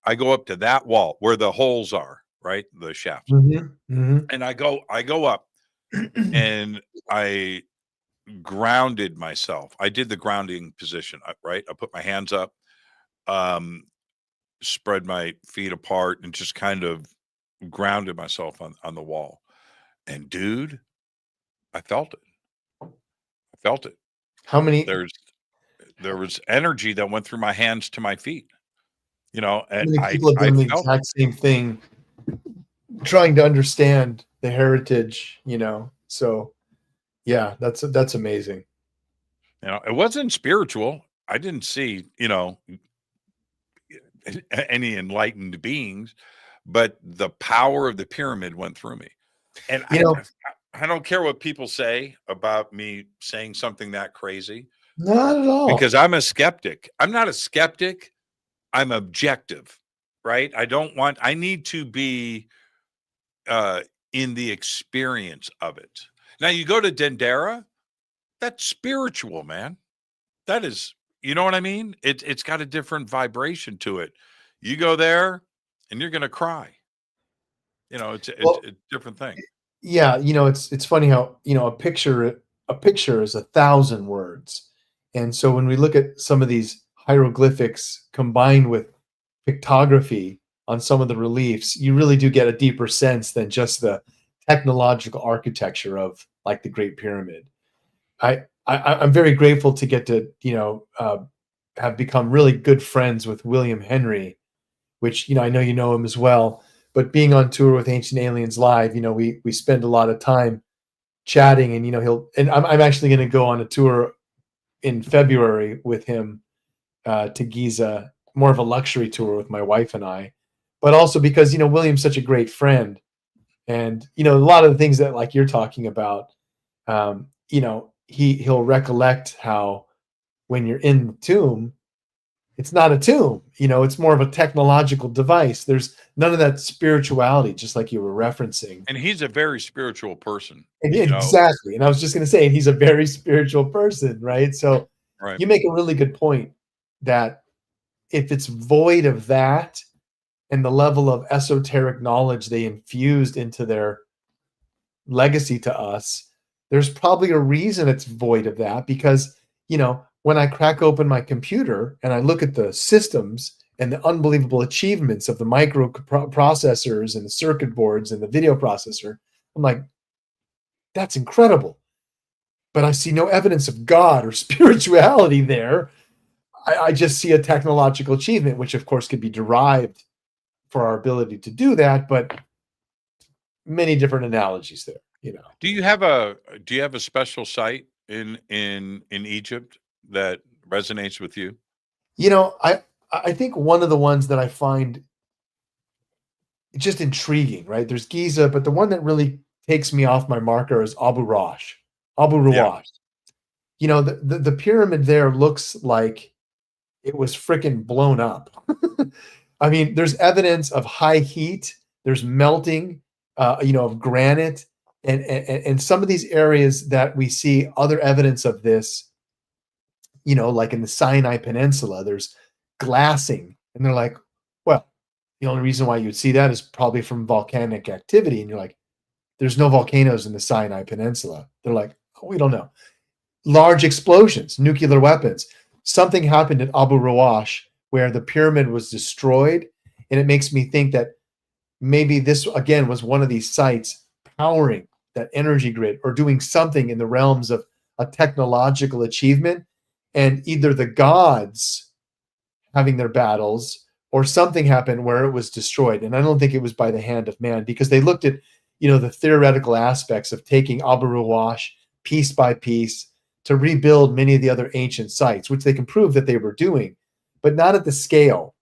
Speaker 5: I go up to that wall where the holes are, right? The shafts. And I go up and I grounded myself. I did the grounding position, right? I put my hands up, spread my feet apart, and just kind of grounded myself on the wall. And dude, I felt it. I felt it.
Speaker 6: How many?
Speaker 5: There was energy that went through my hands to my feet. You know, and
Speaker 6: How many people have done the exact same thing, trying to understand the heritage, you know? So yeah, that's amazing.
Speaker 5: You know, it wasn't spiritual. I didn't see, you know, any enlightened beings, but the power of the pyramid went through me. And I don't care what people say about me saying something that crazy.
Speaker 6: Not at all.
Speaker 5: Because I'm a skeptic. I'm not a skeptic. I'm objective, right? I need to be in the experience of it. Now you go to Dendera, that's spiritual, man. That is, you know what I mean? It's got a different vibration to it. You go there and you're going to cry. You know, it's a different thing.
Speaker 6: Yeah. You know, it's funny how, you know, a picture is 1,000 words. And so when we look at some of these hieroglyphics combined with pictography on some of the reliefs, you really do get a deeper sense than just the technological architecture of like the Great Pyramid. I'm very grateful to get to, you know, have become really good friends with William Henry, which, you know him as well. But being on tour with Ancient Aliens Live, you know, we spend a lot of time chatting, and, you know, I'm actually going to go on a tour in February with him to Giza, more of a luxury tour with my wife and I, but also because, you know, William's such a great friend, and, you know, a lot of the things that like you're talking about, you know, he'll recollect how when you're in the tomb, it's not a tomb, you know, it's more of a technological device. There's none of that spirituality, just like you were referencing.
Speaker 5: And he's a very spiritual person.
Speaker 6: Exactly. And I was just going to say, he's a very spiritual person, right? So
Speaker 5: right.
Speaker 6: You make a really good point that if it's void of that and the level of esoteric knowledge they infused into their legacy to us, there's probably a reason it's void of that, because, you know, when I crack open my computer and I look at the systems and the unbelievable achievements of the microprocessors and the circuit boards and the video processor, I'm like, that's incredible. But I see no evidence of God or spirituality there. I just see a technological achievement, which of course could be derived for our ability to do that, but many different analogies there, you know.
Speaker 5: Do you have a special site in Egypt that resonates with you?
Speaker 6: You know, I think one of the ones that I find just intriguing, right? There's Giza, but the one that really takes me off my marker is Abu Rawash. Yeah. You know, the pyramid there looks like it was freaking blown up. I mean, there's evidence of high heat. There's melting, you know, of granite, and some of these areas that we see other evidence of this, you know, like in the Sinai Peninsula, there's glassing, and they're like, well, the only reason why you'd see that is probably from volcanic activity, and you're like, there's no volcanoes in the Sinai Peninsula. They're like, oh, we don't know. Large explosions, nuclear weapons. Something happened at Abu Rawash where the pyramid was destroyed, and it makes me think that maybe this, again, was one of these sites powering that energy grid or doing something in the realms of a technological achievement, and either the gods having their battles or something happened where it was destroyed. And I don't think it was by the hand of man, because they looked at, you know, the theoretical aspects of taking Abu Rawash piece by piece to rebuild many of the other ancient sites, which they can prove that they were doing, but not at the scale.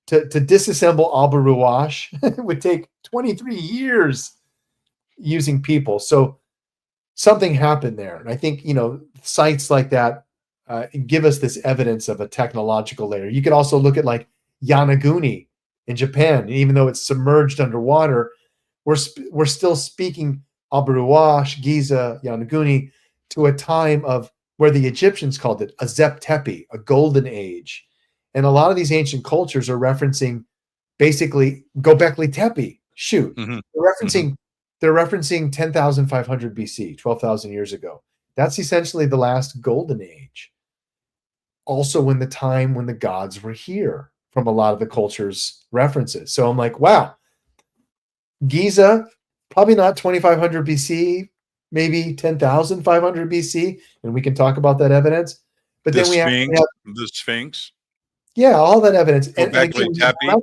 Speaker 6: To disassemble Abu Rawash would take 23 years using people. So something happened there. And I think, you know, sites like that give us this evidence of a technological layer. You could also look at like Yanaguni in Japan. And even though it's submerged underwater, we're still speaking Abu-Ruwash, Giza, Yanaguni, to a time of where the Egyptians called it a Zep Tepi, a golden age. And a lot of these ancient cultures are referencing basically Gobekli Tepe. Shoot,
Speaker 5: Mhm.
Speaker 6: they're referencing 10,500 BC, 12,000 years ago. That's essentially the last golden age. Also, when the time when the gods were here, from a lot of the cultures' references. So I'm like, wow, Giza, probably not 2,500 BC, maybe 10,500 BC, and we can talk about that evidence. But
Speaker 5: The
Speaker 6: then we actually
Speaker 5: Sphinx,
Speaker 6: have,
Speaker 5: the Sphinx,
Speaker 6: yeah, all that evidence. And
Speaker 5: Gobekli
Speaker 6: again,
Speaker 5: Tepe.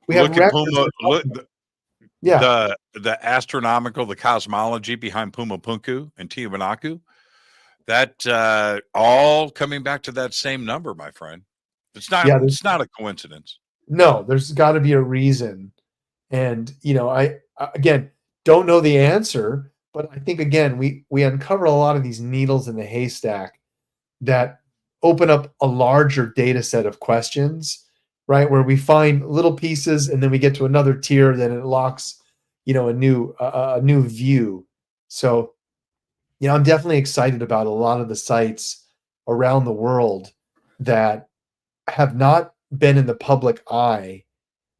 Speaker 6: we have
Speaker 5: Look at
Speaker 6: records.
Speaker 5: Puma. Look,
Speaker 6: Yeah,
Speaker 5: the astronomical, the cosmology behind Pumapunku and Tiwanaku. That all coming back to that same number, my friend. It's not.
Speaker 6: yeah.
Speaker 5: It's not a coincidence.
Speaker 6: No, there's got to be a reason. And I again don't know the answer, but I think again we uncover a lot of these needles in the haystack that open up a larger data set of questions, right? Where we find little pieces and then we get to another tier, then it locks, a new view. So, I'm definitely excited about a lot of the sites around the world that have not been in the public eye,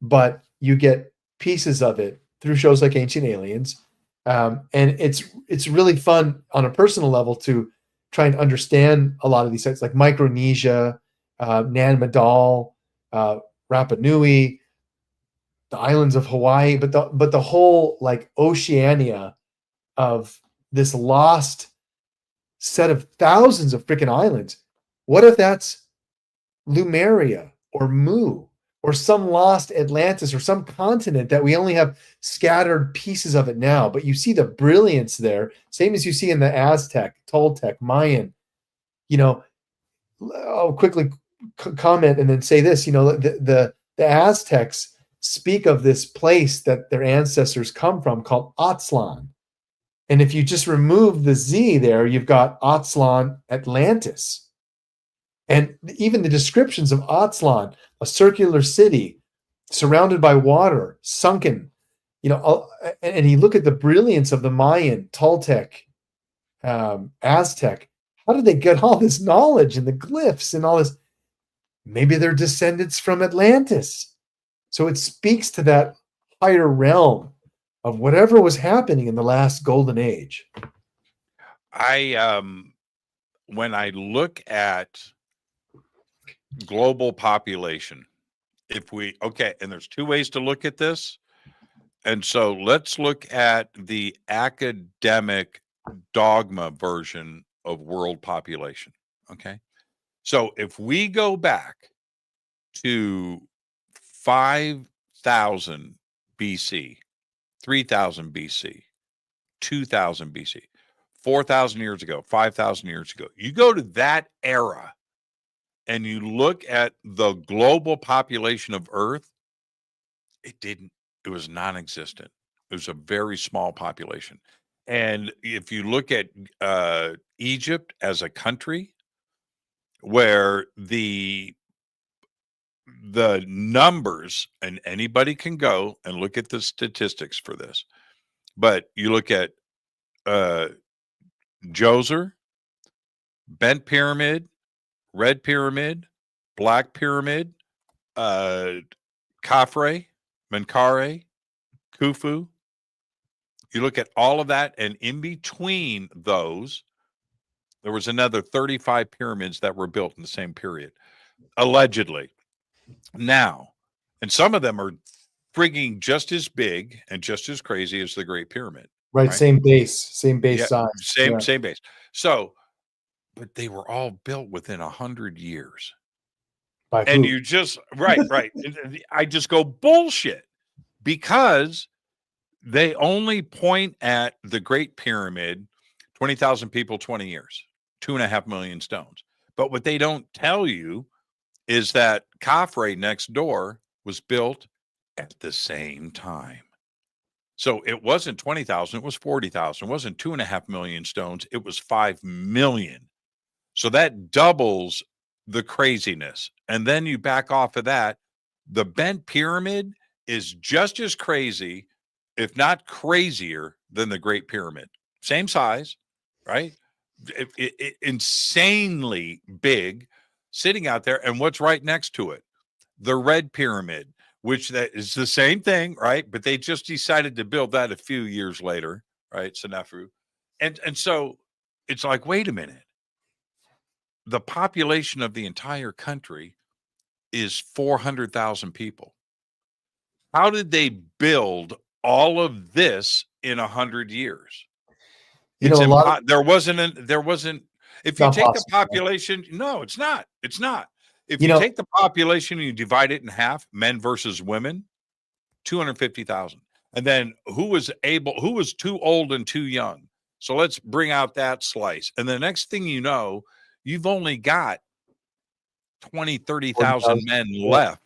Speaker 6: but you get pieces of it through shows like Ancient Aliens. And it's really fun on a personal level to try and understand a lot of these sites like Micronesia, Nan Madol, Rapa Nui, the islands of Hawaii, but the whole like Oceania of this lost set of thousands of freaking islands. What if that's Lumeria or Mu or some lost Atlantis or some continent that we only have scattered pieces of it now? But you see the brilliance there, same as you see in the Aztec, Toltec, Mayan. I'll quickly comment and then say this. The Aztecs speak of this place that their ancestors come from called Aztlan. And if you just remove the Z there, you've got Aztlan, Atlantis. And even the descriptions of Aztlan, a circular city surrounded by water, sunken, and you look at the brilliance of the Mayan, Toltec, Aztec. How did they get all this knowledge and the glyphs and all this? Maybe they're descendants from Atlantis. So it speaks to that higher realm of whatever was happening in the last golden age.
Speaker 5: When I look at global population, and there's two ways to look at this. And so let's look at the academic dogma version of world population. Okay. So if we go back to 5,000 BC, 3,000 BC, 2,000 BC, 4,000 years ago, 5,000 years ago, you go to that era and you look at the global population of Earth, it was non-existent. It was a very small population. And if you look at Egypt as a country, where the numbers, and anybody can go and look at the statistics for this, but you look at Djoser, Bent Pyramid, Red Pyramid, Black Pyramid, Khafre, Menkaure, Khufu. You look at all of that, and in between those, there was another 35 pyramids that were built in the same period, allegedly. Now, and some of them are frigging just as big and just as crazy as the Great Pyramid.
Speaker 6: Right? Same base size.
Speaker 5: Same base. So, but they were all built within 100 years. And you just, right. I just go bullshit, because they only point at the Great Pyramid, 20,000 people, 20 years, 2.5 million stones. But what they don't tell you is that Khafre next door was built at the same time. So it wasn't 20,000, it was 40,000. It wasn't 2.5 million stones, it was 5 million. So that doubles the craziness. And then you back off of that, the Bent Pyramid is just as crazy if not crazier than the Great Pyramid. Same size, right? Insanely big, sitting out there. And what's right next to it? The Red Pyramid, which that is the same thing, right? But they just decided to build that a few years later, right? Senefru. And so it's like, wait a minute. The population of the entire country is 400,000 people. How did they build all of this in 100 years?
Speaker 6: You know,
Speaker 5: There wasn't. If you take the population, no, it's not. It's not. If you take the population and you divide it in half, men versus women, 250,000. And then who was too old and too young? So let's bring out that slice. And the next thing you know, you've only got 20, 30,000 men left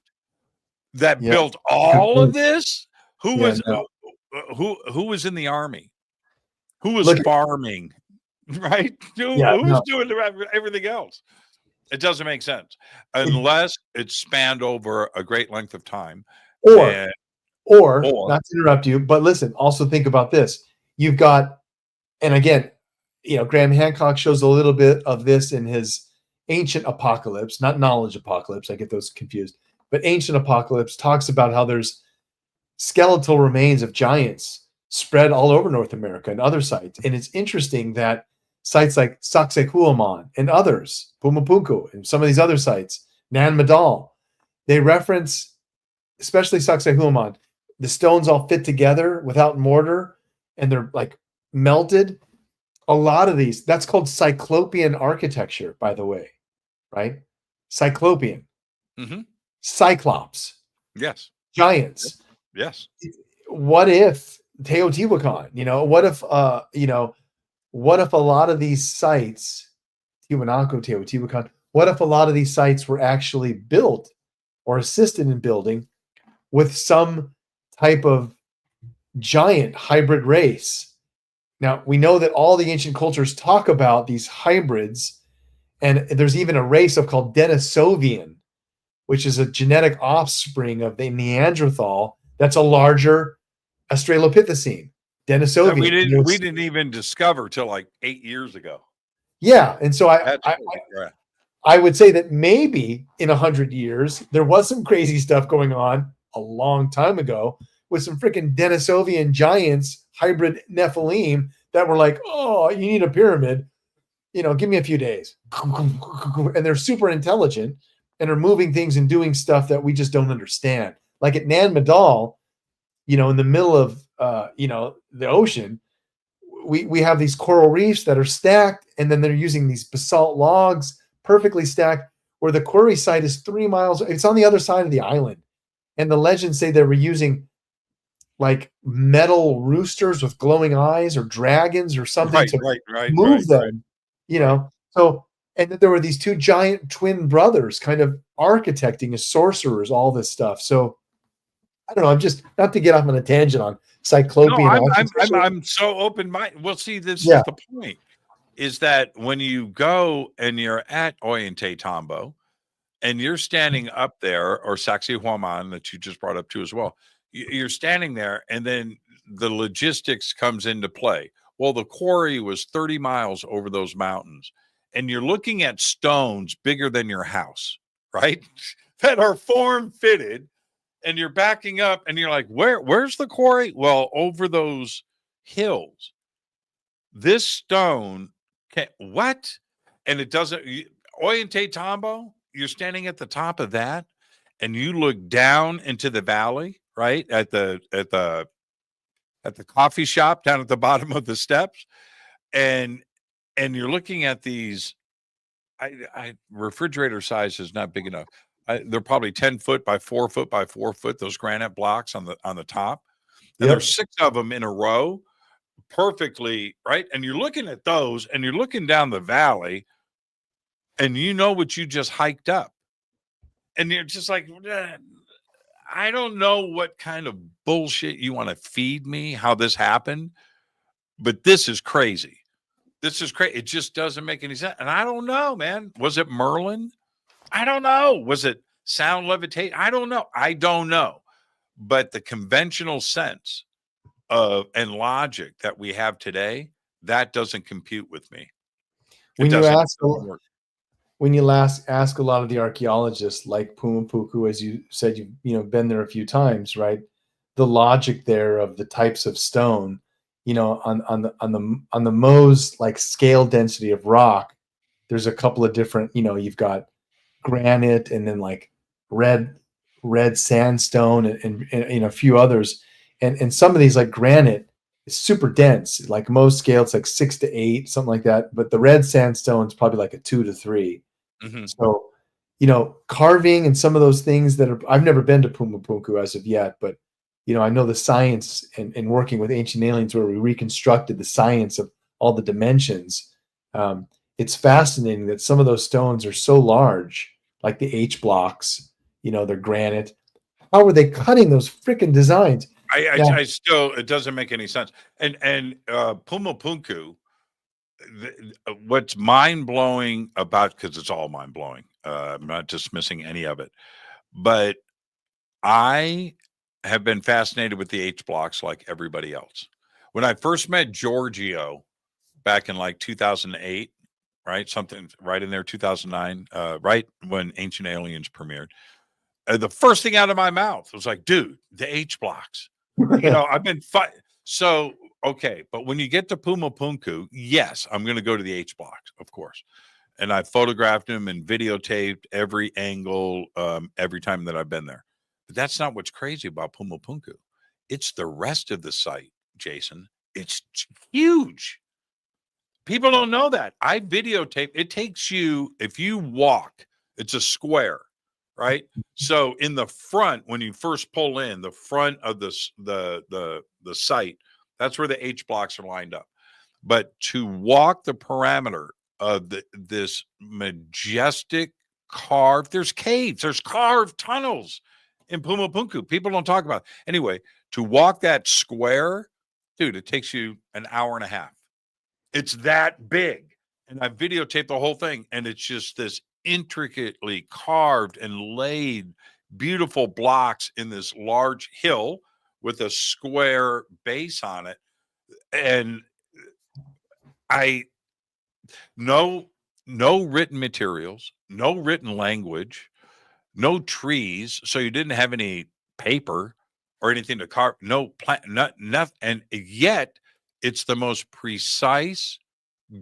Speaker 5: that built all of this. Who was in the army? Who was farming? Right? Who's doing everything else? It doesn't make sense unless it's spanned over a great length of time. Or
Speaker 6: not to interrupt you, but listen, also think about this. You've got, and again, Graham Hancock shows a little bit of this in his Ancient Apocalypse, not Knowledge Apocalypse. I get those confused. But Ancient Apocalypse talks about how there's skeletal remains of giants spread all over North America and other sites. And it's interesting that sites like Sacsayhuaman and others, Pumapunku, and some of these other sites, Nan Madal, they reference, especially Sacsayhuaman, the stones all fit together without mortar and they're like melted. A lot of these, that's called Cyclopean architecture, by the way, right? Cyclopean.
Speaker 5: Mm-hmm.
Speaker 6: Cyclops.
Speaker 5: Yes.
Speaker 6: Giants.
Speaker 5: Yes.
Speaker 6: What if Teotihuacan, what if a lot of these sites, Tiwanaku, Teotihuacan, what if a lot of these sites were actually built or assisted in building with some type of giant hybrid race? Now, we know that all the ancient cultures talk about these hybrids, and there's even a race called Denisovian, which is a genetic offspring of the Neanderthal that's a larger Australopithecine. Denisovian.
Speaker 5: We didn't even discover till like 8 years ago.
Speaker 6: Yeah, and so I would say that maybe in 100 years there was some crazy stuff going on a long time ago with some freaking Denisovian giants, hybrid Nephilim that were like, oh, you need a pyramid, give me a few days, and they're super intelligent and are moving things and doing stuff that we just don't understand. Like at Nan Madal, in the middle of the ocean, we have these coral reefs that are stacked, and then they're using these basalt logs perfectly stacked, where the quarry site is 3 miles. It's on the other side of the island, and the legends say they were using like metal roosters with glowing eyes or dragons or something to move them. So, and then there were these two giant twin brothers kind of architecting as sorcerers, all this stuff. So I don't know. I'm just, not to get off on a tangent on Cyclopean.
Speaker 5: No, I'm so open-minded. Well, see, this is the point, is that when you go and you're at Ollantay Tambo and you're standing up there, or Sacsayhuaman that you just brought up too as well, you're standing there, and then the logistics comes into play. Well, the quarry was 30 miles over those mountains, and you're looking at stones bigger than your house, right? That are form-fitted. And you're backing up and you're like, where's the quarry? Well, over those hills. This stone what? And it doesn't, Ollantay Tambo, you're standing at the top of that and you look down into the valley, right? At the coffee shop down at the bottom of the steps. And you're looking at these, refrigerator size is not big enough. They're probably 10 foot by 4 foot by 4 foot, those granite blocks on the top. And there's 6 of them in a row, perfectly, right? And you're looking at those and you're looking down the valley and you know what you just hiked up. And you're just like, I don't know what kind of bullshit you want to feed me, how this happened, but this is crazy. This is crazy. It just doesn't make any sense. And I don't know, man. Was it Merlin? I don't know. Was it sound levitate? I don't know. But the conventional sense and logic that we have today, that doesn't compute with me.
Speaker 6: When you ask
Speaker 5: work.
Speaker 6: when you ask a lot of the archaeologists, like Pumapunku, as you said, you've been there a few times, right? The logic there of the types of stone, on the Mohs, like scale density of rock, there's a couple of different, you've got granite and then like red sandstone and a few others, and some of these, like granite, is super dense. Like most scale, it's like 6 to 8, something like that. But the red sandstone is probably like a 2 to 3.
Speaker 5: Mm-hmm.
Speaker 6: So, carving and some of those things I've never been to Pumapunku as of yet, but I know the science and working with Ancient Aliens, where we reconstructed the science of all the dimensions. It's fascinating that some of those stones are so large, like the H blocks, they're granite. How were they cutting those freaking designs?
Speaker 5: I still, it doesn't make any sense. And Pumapunku, what's mind blowing about, because it's all mind blowing. I'm not dismissing any of it, but I have been fascinated with the H blocks like everybody else. When I first met Giorgio back in like 2008, right? Something right in there, 2009, right when Ancient Aliens premiered. The first thing out of my mouth was like, dude, the H blocks. I've been so okay, but when you get to Pumapunku, yes, I'm going to go to the H blocks, of course. And I photographed them and videotaped every angle every time that I've been there. But that's not what's crazy about Pumapunku. It's the rest of the site, Jason. It's huge. People don't know that. I videotape. It takes you, if you walk, it's a square, right? So in the front, when you first pull in, the front of the site, that's where the H blocks are lined up. But to walk the parameter of this majestic carved, there's caves, there's carved tunnels in Pumapunku. People don't talk about it. Anyway, to walk that square, dude, it takes you an hour and a half. It's that big. And I videotaped the whole thing, and it's just this intricately carved and laid beautiful blocks in this large hill with a square base on it. And no written materials, no written language, no trees. So you didn't have any paper or anything to carve, no plant, nothing. And yet it's the most precise,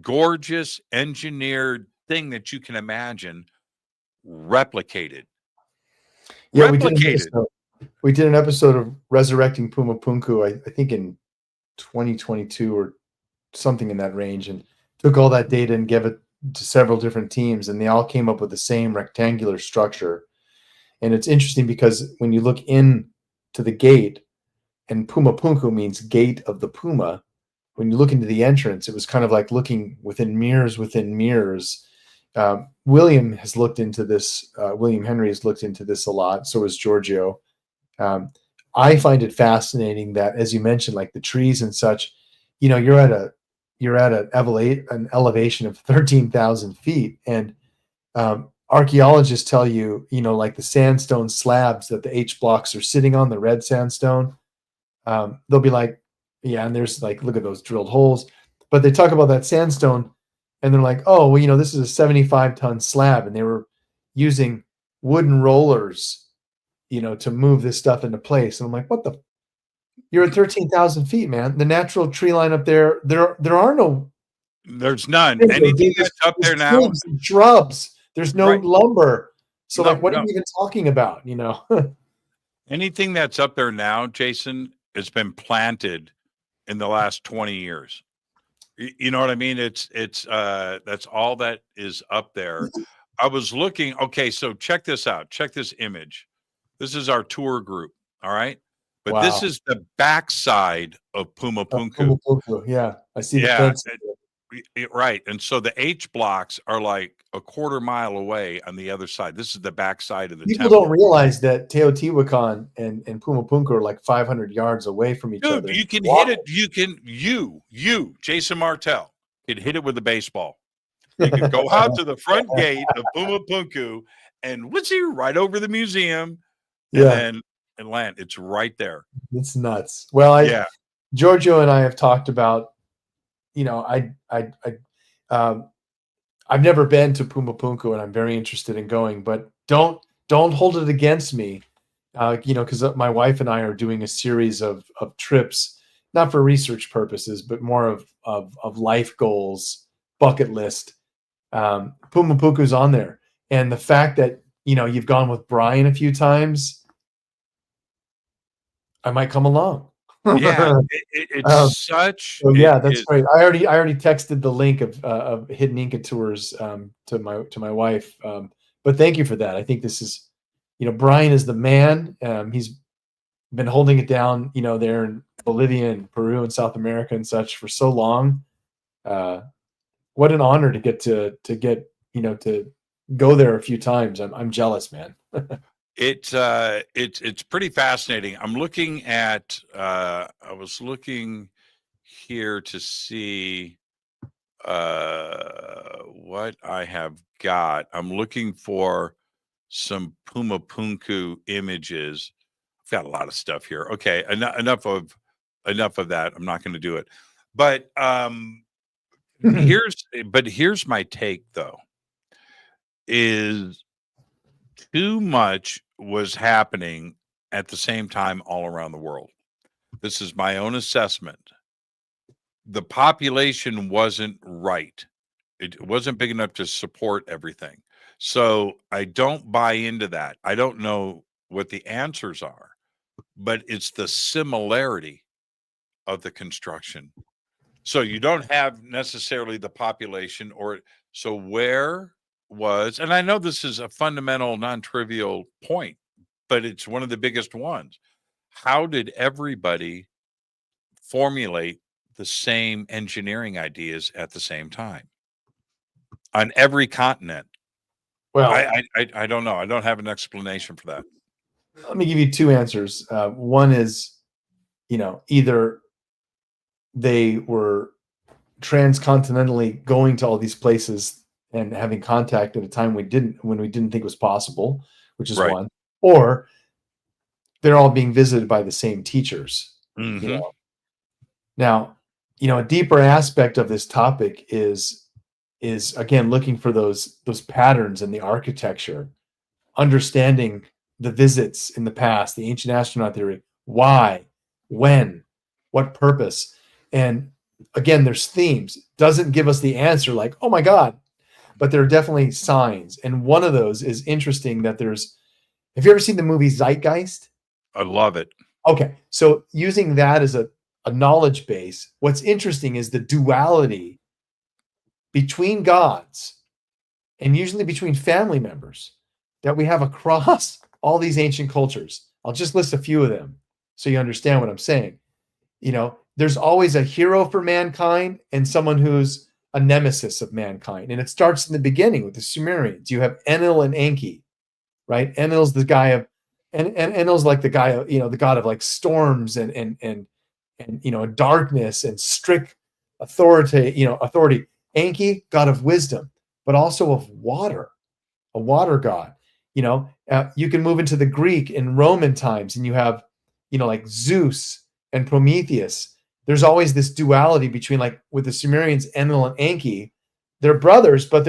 Speaker 5: gorgeous, engineered thing that you can imagine, replicated.
Speaker 6: Yeah, we did an episode of Resurrecting Pumapunku, I think in 2022 or something in that range, and took all that data and gave it to several different teams, and they all came up with the same rectangular structure. And it's interesting because when you look in to the gate, and Pumapunku means gate of the Puma, when you look into the entrance, it was kind of like looking within mirrors within mirrors. William Henry has looked into this a lot. So has Giorgio. I find it fascinating that, as you mentioned, like the trees and such, you're at an elevation of 13,000 feet, and archaeologists tell you, like the sandstone slabs that the H blocks are sitting on, the red sandstone, they'll be like, yeah, and there's like, look at those drilled holes. But they talk about that sandstone, and they're like, oh, well, this is a 75-ton slab, and they were using wooden rollers, to move this stuff into place. And I'm like, what the? You're at 13,000 feet, man. The natural tree line up there, there are no.
Speaker 5: There's none. Anything that's up there now,
Speaker 6: shrubs. There's no lumber. So, what are you even talking about?
Speaker 5: Anything that's up there now, Jason, has been planted in the last 20 years. You know what I mean? It's that's all that is up there. I was looking. Okay, so check this out. Check this image. This is our tour group. All right. But this is the backside of Pumapunku.
Speaker 6: Yeah, I see the fence.
Speaker 5: Right. And so the H blocks are like a quarter mile away on the other side. This is the backside of the
Speaker 6: People
Speaker 5: temple.
Speaker 6: don't realize that Teotihuacan and Pumapunku are like 500 yards away from each other.
Speaker 5: You can hit it. You can, Jason Martell, can hit it with a baseball. You can go out to the front gate of Pumapunku and right over the museum, and then land. It's right there.
Speaker 6: It's nuts. Well, Giorgio and I have talked about, I've never been to Pumapunku, and I'm very interested in going, but don't hold it against me, because my wife and I are doing a series of trips, not for research purposes, but more of life goals, bucket list. Pumapunku's on there, and the fact that you've gone with Brian a few times, I might come along.
Speaker 5: Yeah, it's such.
Speaker 6: So yeah, that's great. I already texted the link of Hidden Inca tours to my wife. But thank you for that. I think this is, Brian is the man. He's been holding it down, there in Bolivia and Peru and South America and such for so long. What an honor to get to go there a few times. I'm jealous, man.
Speaker 5: It's pretty fascinating. I'm looking at I was looking here to see what I have got. I'm looking for some Pumapunku images. I've got a lot of stuff here. Okay, enough of that. I'm not going to do it. But here's my take though. Is too much was happening at the same time all around the world. This is my own assessment. The population wasn't right. It wasn't big enough to support everything. So I don't buy into that. I don't know what the answers are, but it's the similarity of the construction. So you don't have necessarily the population so where was, and I know this is a fundamental, non-trivial point, but it's one of the biggest ones. How did everybody formulate the same engineering ideas at the same time on every continent? Well, I don't know. I don't have an explanation for that.
Speaker 6: Let me give you two answers. One is, either they were transcontinentally going to all these places and having contact at a time when we didn't think was possible, which is right. One, or they're all being visited by the same teachers.
Speaker 5: Mm-hmm.
Speaker 6: Now, a deeper aspect of this topic is again looking for those patterns in the architecture, understanding the visits in the past, the ancient astronaut theory, why, when, what purpose, and again, there's themes. Doesn't give us the answer like, oh my God. But there are definitely signs. And one of those is interesting that have you ever seen the movie Zeitgeist?
Speaker 5: I love it.
Speaker 6: Okay. So using that as a knowledge base, what's interesting is the duality between gods and usually between family members that we have across all these ancient cultures. I'll just list a few of them so you understand what I'm saying. There's always a hero for mankind and someone who's a nemesis of mankind. And it starts in the beginning with the Sumerians. You have Enlil and Enki, right? Enlil's the guy of, and Enlil's like the guy of, the god of like storms and darkness and strict authority. Enki, god of wisdom, but also of water, a water god. You can move into the Greek and Roman times and you have, like Zeus and Prometheus. There's always this duality between, like with the Sumerians, Enlil and Enki, they're brothers, but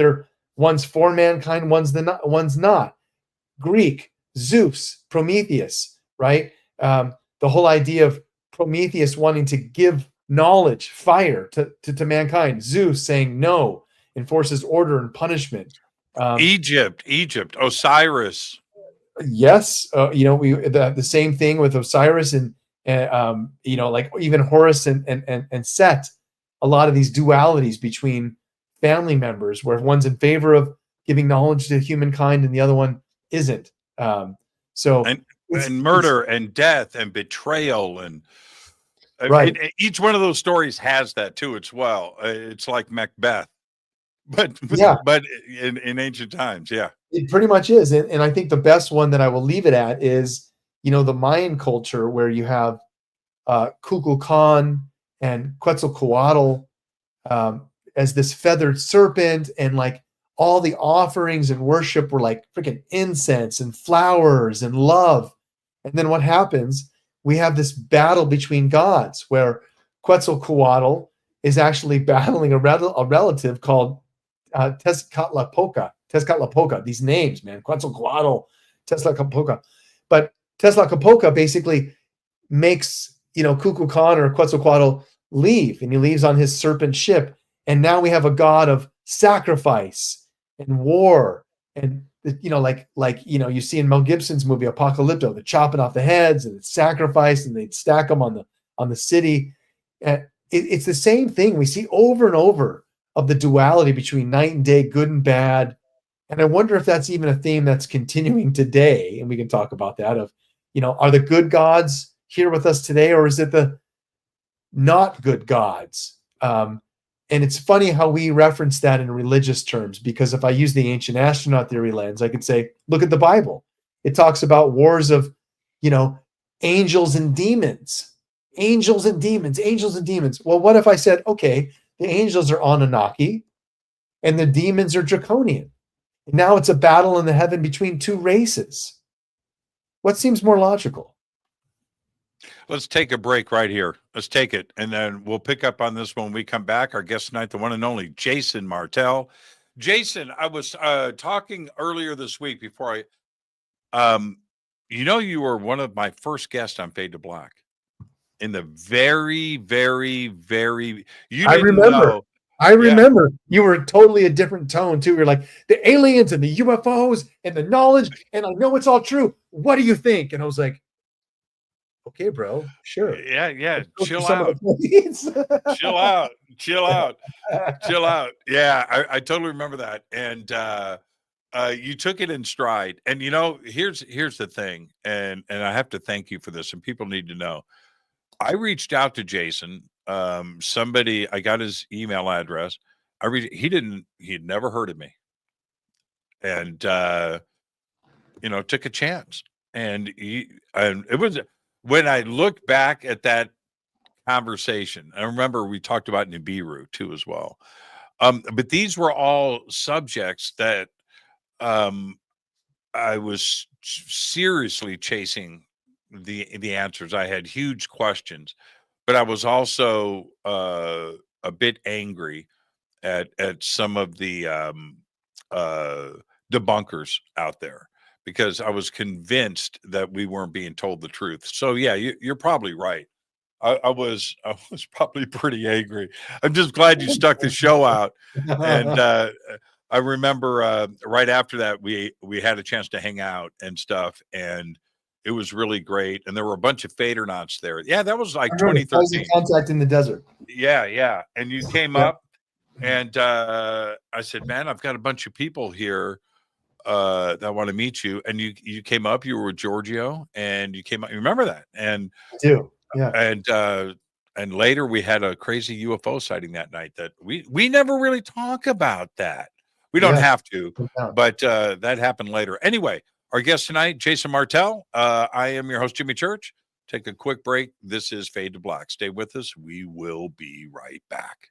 Speaker 6: one's for mankind, one's not. Greek, Zeus, Prometheus, right? The whole idea of Prometheus wanting to give knowledge, fire to mankind. Zeus saying no, enforces order and punishment.
Speaker 5: Egypt, Osiris.
Speaker 6: Yes, the same thing with Osiris and like even Horus and Set, a lot of these dualities between family members where one's in favor of giving knowledge to humankind and the other one isn't. And
Speaker 5: murder and death and betrayal and
Speaker 6: right.
Speaker 5: Each one of those stories has that too. It's like Macbeth, but in ancient times, yeah,
Speaker 6: it pretty much is. And I think the best one that I will leave it at is the Mayan culture where you have Kukulkan and Quetzalcoatl as this feathered serpent, and like all the offerings and worship were like freaking incense and flowers and love. And then what happens? We have this battle between gods where Quetzalcoatl is actually battling a relative called Tezcatlipoca. These names, man, Quetzalcoatl, Tezcatlipoca. But Tezcatlipoca basically makes, Kukulkan or Quetzalcoatl leave, and he leaves on his serpent ship. And now we have a god of sacrifice and war, and you see in Mel Gibson's movie Apocalypto, the chopping off the heads and it's sacrifice, and they'd stack them on the city. And it's the same thing we see over and over of the duality between night and day, good and bad. And I wonder if that's even a theme that's continuing today. And we can talk about that of, are the good gods here with us today, or is it the not good gods? And it's funny how we reference that in religious terms, because if I use the ancient astronaut theory lens, I could say, look at the Bible. It talks about wars of, angels and demons. Angels and demons. Well, what if I said, okay, the angels are Anunnaki and the demons are Draconian? And now it's a battle in the heaven between two races. What seems more logical?
Speaker 5: Let's take a break right here. Let's take it, and then we'll pick up on this when we come back. Our guest tonight, the one and only Jason Martell. Jason, I was talking earlier this week before you were one of my first guests on Fade to Black. In the very, very, very, I
Speaker 6: remember you were totally a different tone too. You're like, the aliens and the UFOs and the knowledge, and I know it's all true. What do you think? And I was like, okay, bro, sure.
Speaker 5: Yeah. Chill out. Chill out. Yeah, I totally remember that. And you took it in stride. And here's the thing, and I have to thank you for this, and people need to know. I reached out to Jason. I got his email address. He had never heard of me. And took a chance. And it was, when I look back at that conversation, I remember we talked about Nibiru too as well. But these were all subjects that I was seriously chasing the answers. I had huge questions, but I was also a bit angry at some of the debunkers out there, because I was convinced that we weren't being told the truth. So yeah, you're probably right. I was probably pretty angry. I'm just glad you stuck the show out. And I remember right after that we had a chance to hang out and stuff, and it was really great. And there were a bunch of Fadernauts there. Yeah, that was like 2013.
Speaker 6: Contact in the desert.
Speaker 5: Yeah. And you came up, and I said, man, I've got a bunch of people here that want to meet you. And you came up, you were with Giorgio, and you came up. You remember that? And
Speaker 6: I do. Yeah.
Speaker 5: And later we had a crazy UFO sighting that night that we never really talk about that. We don't have to, but that happened later. Anyway, our guest tonight, Jason Martell. I am your host, Jimmy Church. Take a quick break. This is Fade to Black. Stay with us. We will be right back.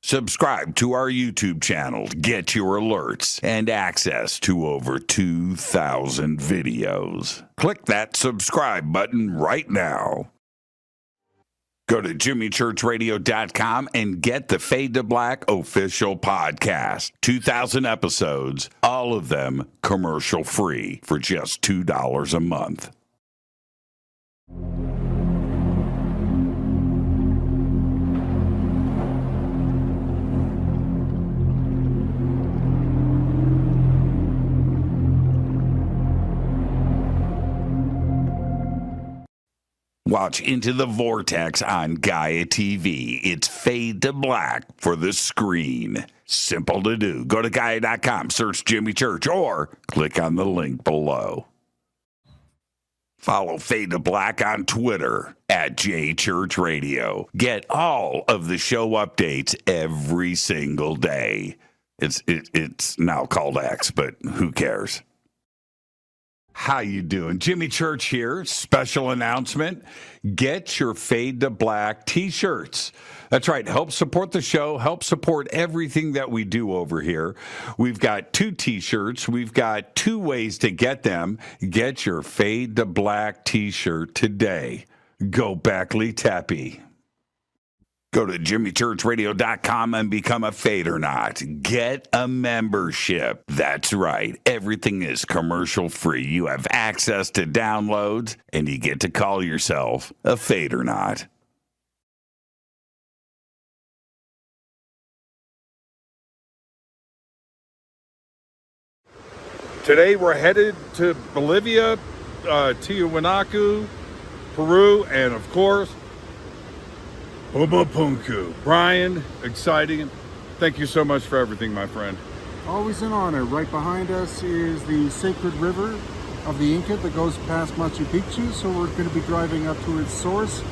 Speaker 8: Subscribe to our YouTube channel to get your alerts and access to over 2,000 videos. Click that subscribe button right now. Go to jimmychurchradio.com and get the Fade to Black official podcast. 2,000 episodes, all of them commercial free for just $2 a month. Watch Into the Vortex on Gaia TV. It's Fade to Black for the screen. Simple to do. Go to Gaia.com, search Jimmy Church, or click on the link below. Follow Fade to Black on Twitter at JChurchRadio. Get all of the show updates every single day. It's now called X, but who cares? How you doing? Jimmy Church here. Special announcement. Get your Fade to Black T-shirts. That's right. Help support the show. Help support everything that we do over here. We've got 2 T-shirts. We've got 2 ways to get them. Get your Fade to Black T-shirt today. Go Backley Tappy. Go to jimmychurchradio.com and become a Fadernaut. Get a membership. That's right. Everything is commercial free. You have access to downloads, and you get to call yourself a Fadernaut.
Speaker 5: Today we're headed to Bolivia, Tiwanaku, Peru, and of course, Pumapunku. Brian, exciting. Thank you so much for everything, my friend.
Speaker 9: Always an honor. Right behind us is the sacred river of the Inca that goes past Machu Picchu. So we're going to be driving up to its source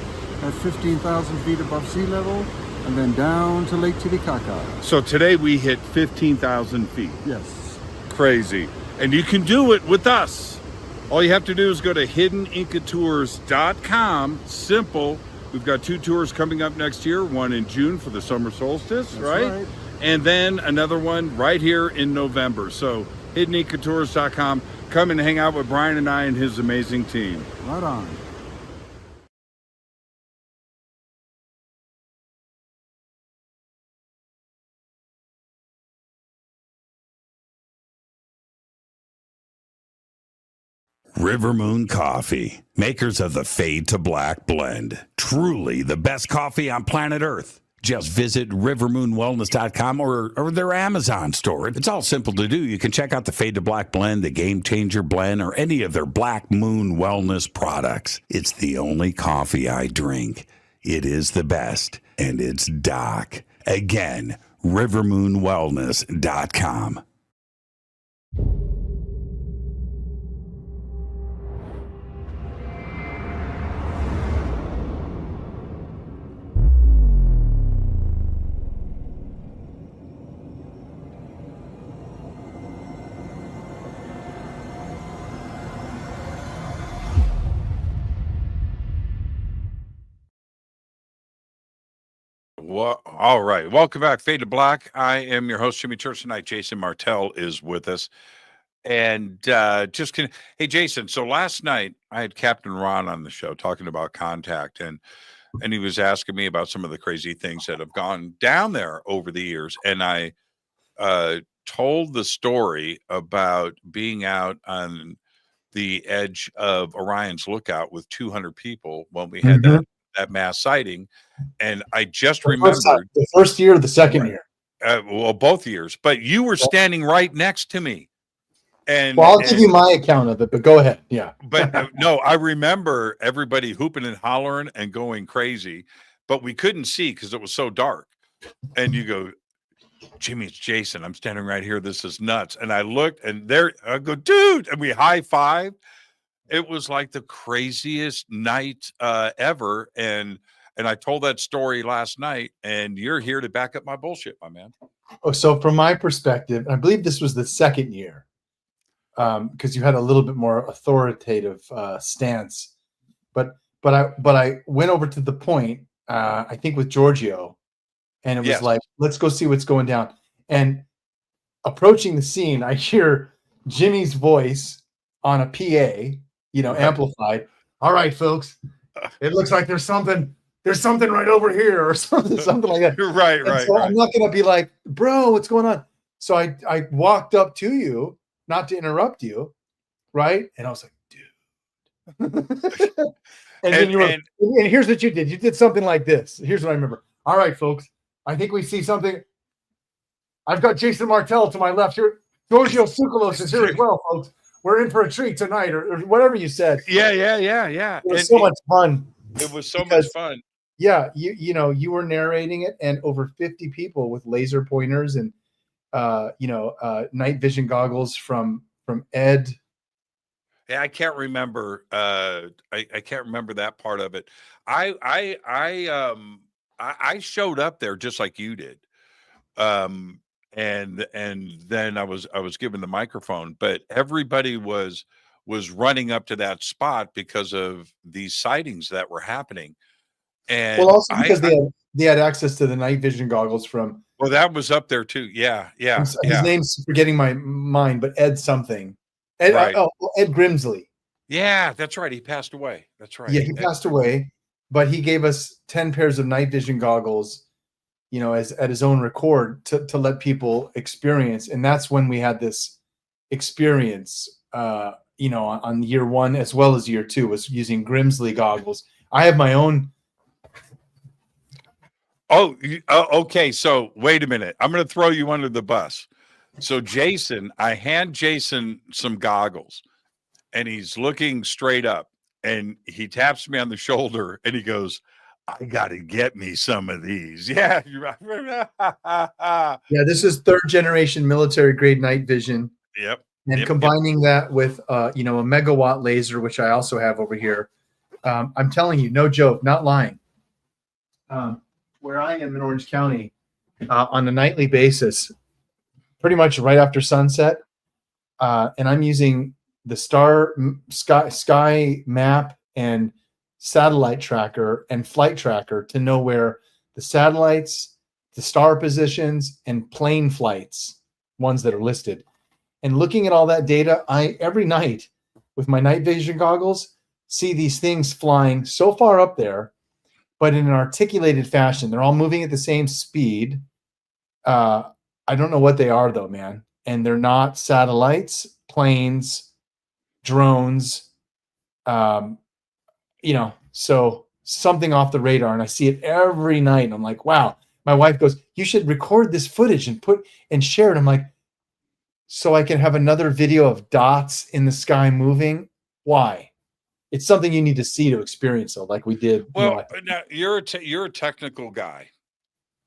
Speaker 9: at 15,000 feet above sea level and then down to Lake Titicaca.
Speaker 5: So today we hit 15,000 feet.
Speaker 9: Yes.
Speaker 5: Crazy. And you can do it with us. All you have to do is go to hiddenincatours.com. Simple. We've got 2 tours coming up next year, one in June for the summer solstice, right? And then another one right here in November. So hiddenincatours.com. Come and hang out with Brian and I and his amazing team.
Speaker 9: Right on.
Speaker 8: River Moon Coffee, makers of the Fade to Black blend. Truly the best coffee on planet Earth. Just visit rivermoonwellness.com or their Amazon store. It's all simple to do. You can check out the Fade to Black blend, the Game Changer blend, or any of their Black Moon Wellness products. It's the only coffee I drink. It is the best, and it's Doc. Again, rivermoonwellness.com.
Speaker 5: Well, all right. Welcome back, Fade to Black. I am your host, Jimmy Church. Tonight, Jason Martell is with us. And hey, Jason, so last night I had Captain Ron on the show talking about contact, and he was asking me about some of the crazy things that have gone down there over the years. And I told the story about being out on the edge of Orion's Lookout with 200 people when we had that mass sighting. And I just remembered
Speaker 6: the first year or the second year.
Speaker 5: Well, both years, but you were standing right next to me. And
Speaker 6: I'll give you my account of it, but go ahead. Yeah.
Speaker 5: But no, I remember everybody hooping and hollering and going crazy, but we couldn't see because it was so dark. And you go, Jimmy, it's Jason. I'm standing right here. This is nuts. And I looked, and there I go, dude. And we high-fived. It was like the craziest night ever. And I told that story last night, and you're here to back up my bullshit, my man.
Speaker 6: Oh, so from my perspective, I believe this was the second year, because you had a little bit more authoritative stance. But I went over to the point, I think with Giorgio, and it was like, let's go see what's going down. And approaching the scene, I hear Jimmy's voice on a PA, amplified. All right, folks, it looks like there's something right over here, or something like that.
Speaker 5: Right.
Speaker 6: So I'm not going to be like, bro, what's going on? So I walked up to you, not to interrupt you, right? And I was like, dude. and here's what you did. You did something like this. Here's what I remember. All right, folks, I think we see something. I've got Jason Martell to my left here. Giorgio Tsoukalos is here as well, folks. We're in for a treat tonight, or whatever you said.
Speaker 5: Yeah.
Speaker 6: It was so much fun.
Speaker 5: It was so much fun.
Speaker 6: Yeah, you were narrating it, and over 50 people with laser pointers and night vision goggles from Ed.
Speaker 5: Yeah, I can't remember. I can't remember that part of it. I showed up there just like you did, and then I was given the microphone, but everybody was was running up to that spot because of these sightings that were happening. And
Speaker 6: well, also because they had access to the night vision goggles from.
Speaker 5: Well, that was up there too. Yeah.
Speaker 6: His name's forgetting my mind, but Ed something. Ed,
Speaker 5: Right.
Speaker 6: Ed Grimsley.
Speaker 5: Yeah, that's right. He passed away. That's right.
Speaker 6: Yeah, he passed away, but he gave us 10 pairs of night vision goggles, as at his own record to let people experience. And that's when we had this experience, on year one as well as year two, was using Grimsley goggles. I have my own.
Speaker 5: Oh, okay. So wait a minute. I'm going to throw you under the bus. So Jason, I hand Jason some goggles, and he's looking straight up, and he taps me on the shoulder, and he goes, "I got to get me some of these." Yeah.
Speaker 6: Yeah, this is third generation military grade night vision.
Speaker 5: Yep.
Speaker 6: And combining that with, a megawatt laser, which I also have over here. I'm telling you, no joke, not lying. Where I am in Orange County, on a nightly basis, pretty much right after sunset, and I'm using the Skye map and satellite tracker and flight tracker to know where the satellites, the star positions, and plane flights, ones that are listed. And looking at all that data, I every night with my night vision goggles see these things flying so far up there, but in an articulated fashion. They're all moving at the same speed. I don't know what they are though, man. And they're not satellites, planes, drones, so something off the radar. And I see it every night. And I'm like, wow. My wife goes, "You should record this footage and share it." I'm like, so I can have another video of dots in the sky moving? Why? It's something you need to see to experience, though, like we did.
Speaker 5: Well, now you're a technical guy,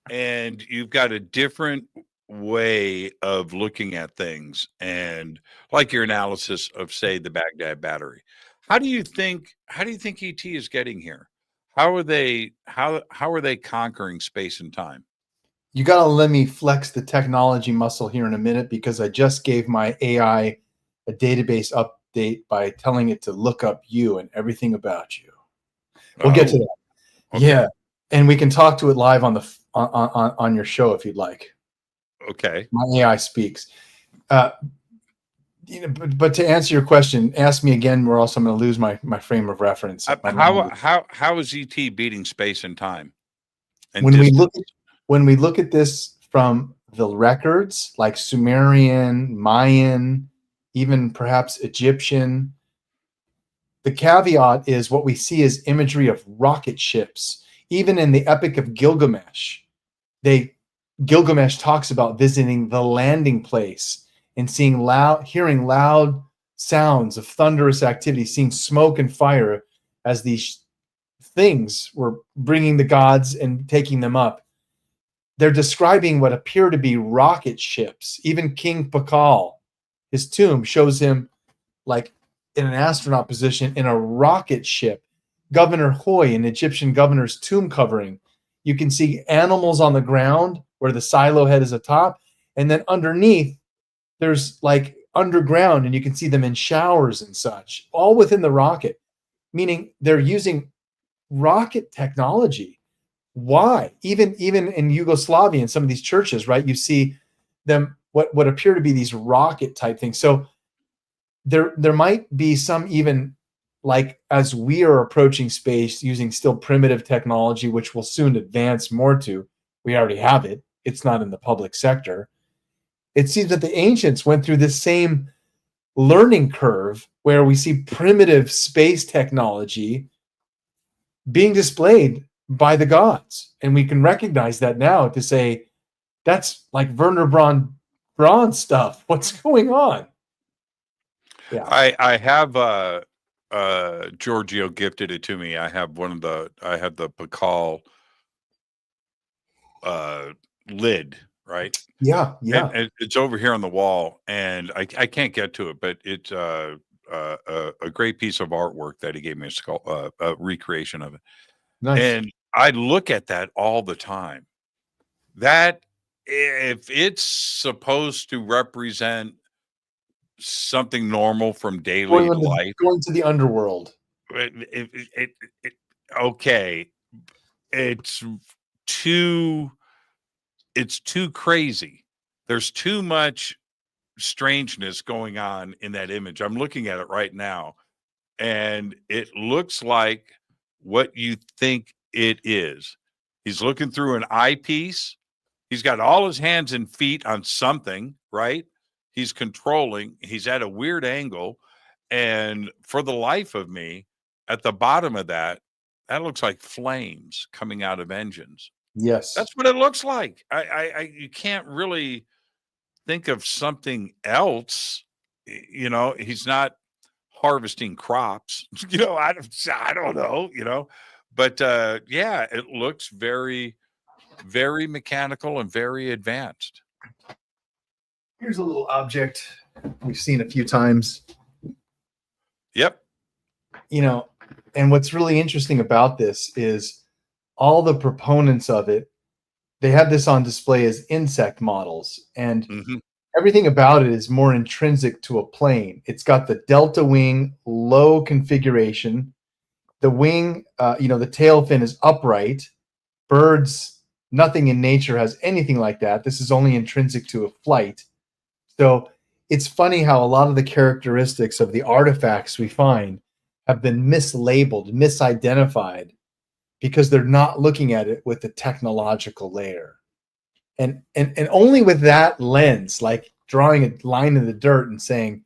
Speaker 5: and you've got a different way of looking at things, and like your analysis of, say, the Baghdad battery. How do you think ET is getting here? How are they conquering space and time?
Speaker 6: You got to let me flex the technology muscle here in a minute, because I just gave my AI a database update by telling it to look up you and everything about you. We'll get to that. Okay. Yeah, and we can talk to it live on the on your show if you'd like.
Speaker 5: Okay.
Speaker 6: My AI speaks. But to answer your question, ask me again, or else I'm going to lose my frame of reference.
Speaker 5: How is ET beating space and time? And
Speaker 6: when we look at this from the records, like Sumerian, Mayan, even perhaps Egyptian, the caveat is what we see is imagery of rocket ships. Even in the Epic of Gilgamesh, Gilgamesh talks about visiting the landing place and hearing loud sounds of thunderous activity, seeing smoke and fire as these things were bringing the gods and taking them up. They're describing what appear to be rocket ships. Even King Pakal, his tomb shows him like in an astronaut position in a rocket ship. Governor Hoy, an Egyptian governor's tomb covering, you can see animals on the ground where the silo head is atop, and then underneath there's like underground, and you can see them in showers and such, all within the rocket, meaning they're using rocket technology. Why? Even in Yugoslavia, in some of these churches, right? You see them what appear to be these rocket type things. So there might be some, even like as we are approaching space using still primitive technology, which will soon advance more to. We already have it. It's not in the public sector. It seems that the ancients went through this same learning curve where we see primitive space technology being displayed by the gods. And we can recognize that now to say, that's like Werner Braun stuff. What's going on? Yeah.
Speaker 5: I have Giorgio gifted it to me. I have the Pakal lid, right?
Speaker 6: Yeah.
Speaker 5: And it's over here on the wall, and I can't get to it, but it's a great piece of artwork that he gave me, a recreation of it. Nice. And I look at that all the time. That if it's supposed to represent something normal from daily life.
Speaker 6: Going to the underworld.
Speaker 5: Okay, it's too crazy. There's too much strangeness going on in that image. I'm looking at it right now, and it looks like what you think it is. He's looking through an eyepiece. He's got all his hands and feet on something, right? He's controlling. He's at a weird angle. And for the life of me, at the bottom of that looks like flames coming out of engines.
Speaker 6: Yes.
Speaker 5: That's what it looks like. You can't really think of something else. You know, he's not harvesting crops. You know, I don't know, you know. But yeah, it looks very, very mechanical and very advanced.
Speaker 6: Here's a little object we've seen a few times.
Speaker 5: Yep.
Speaker 6: You know, and what's really interesting about this is all the proponents of it, they have this on display as insect models. And everything about it is more intrinsic to a plane. It's got the delta wing, low configuration. The wing, the tail fin is upright. Birds, nothing in nature has anything like that. This is only intrinsic to a flight. So it's funny how a lot of the characteristics of the artifacts we find have been mislabeled, misidentified, because they're not looking at it with the technological layer. And only with that lens, like drawing a line in the dirt and saying,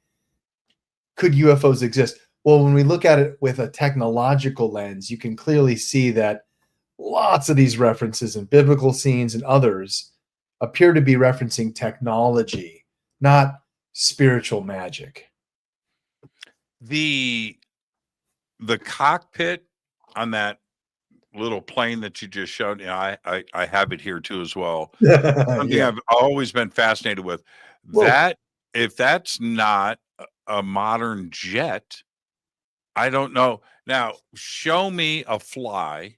Speaker 6: could UFOs exist? Well, when we look at it with a technological lens, you can clearly see that lots of these references in biblical scenes and others appear to be referencing technology, not spiritual magic.
Speaker 5: The cockpit on that little plane that you just showed, I have it here too as well. Something I've always been fascinated with. That if that's not a modern jet, I don't know. Now, show me a fly,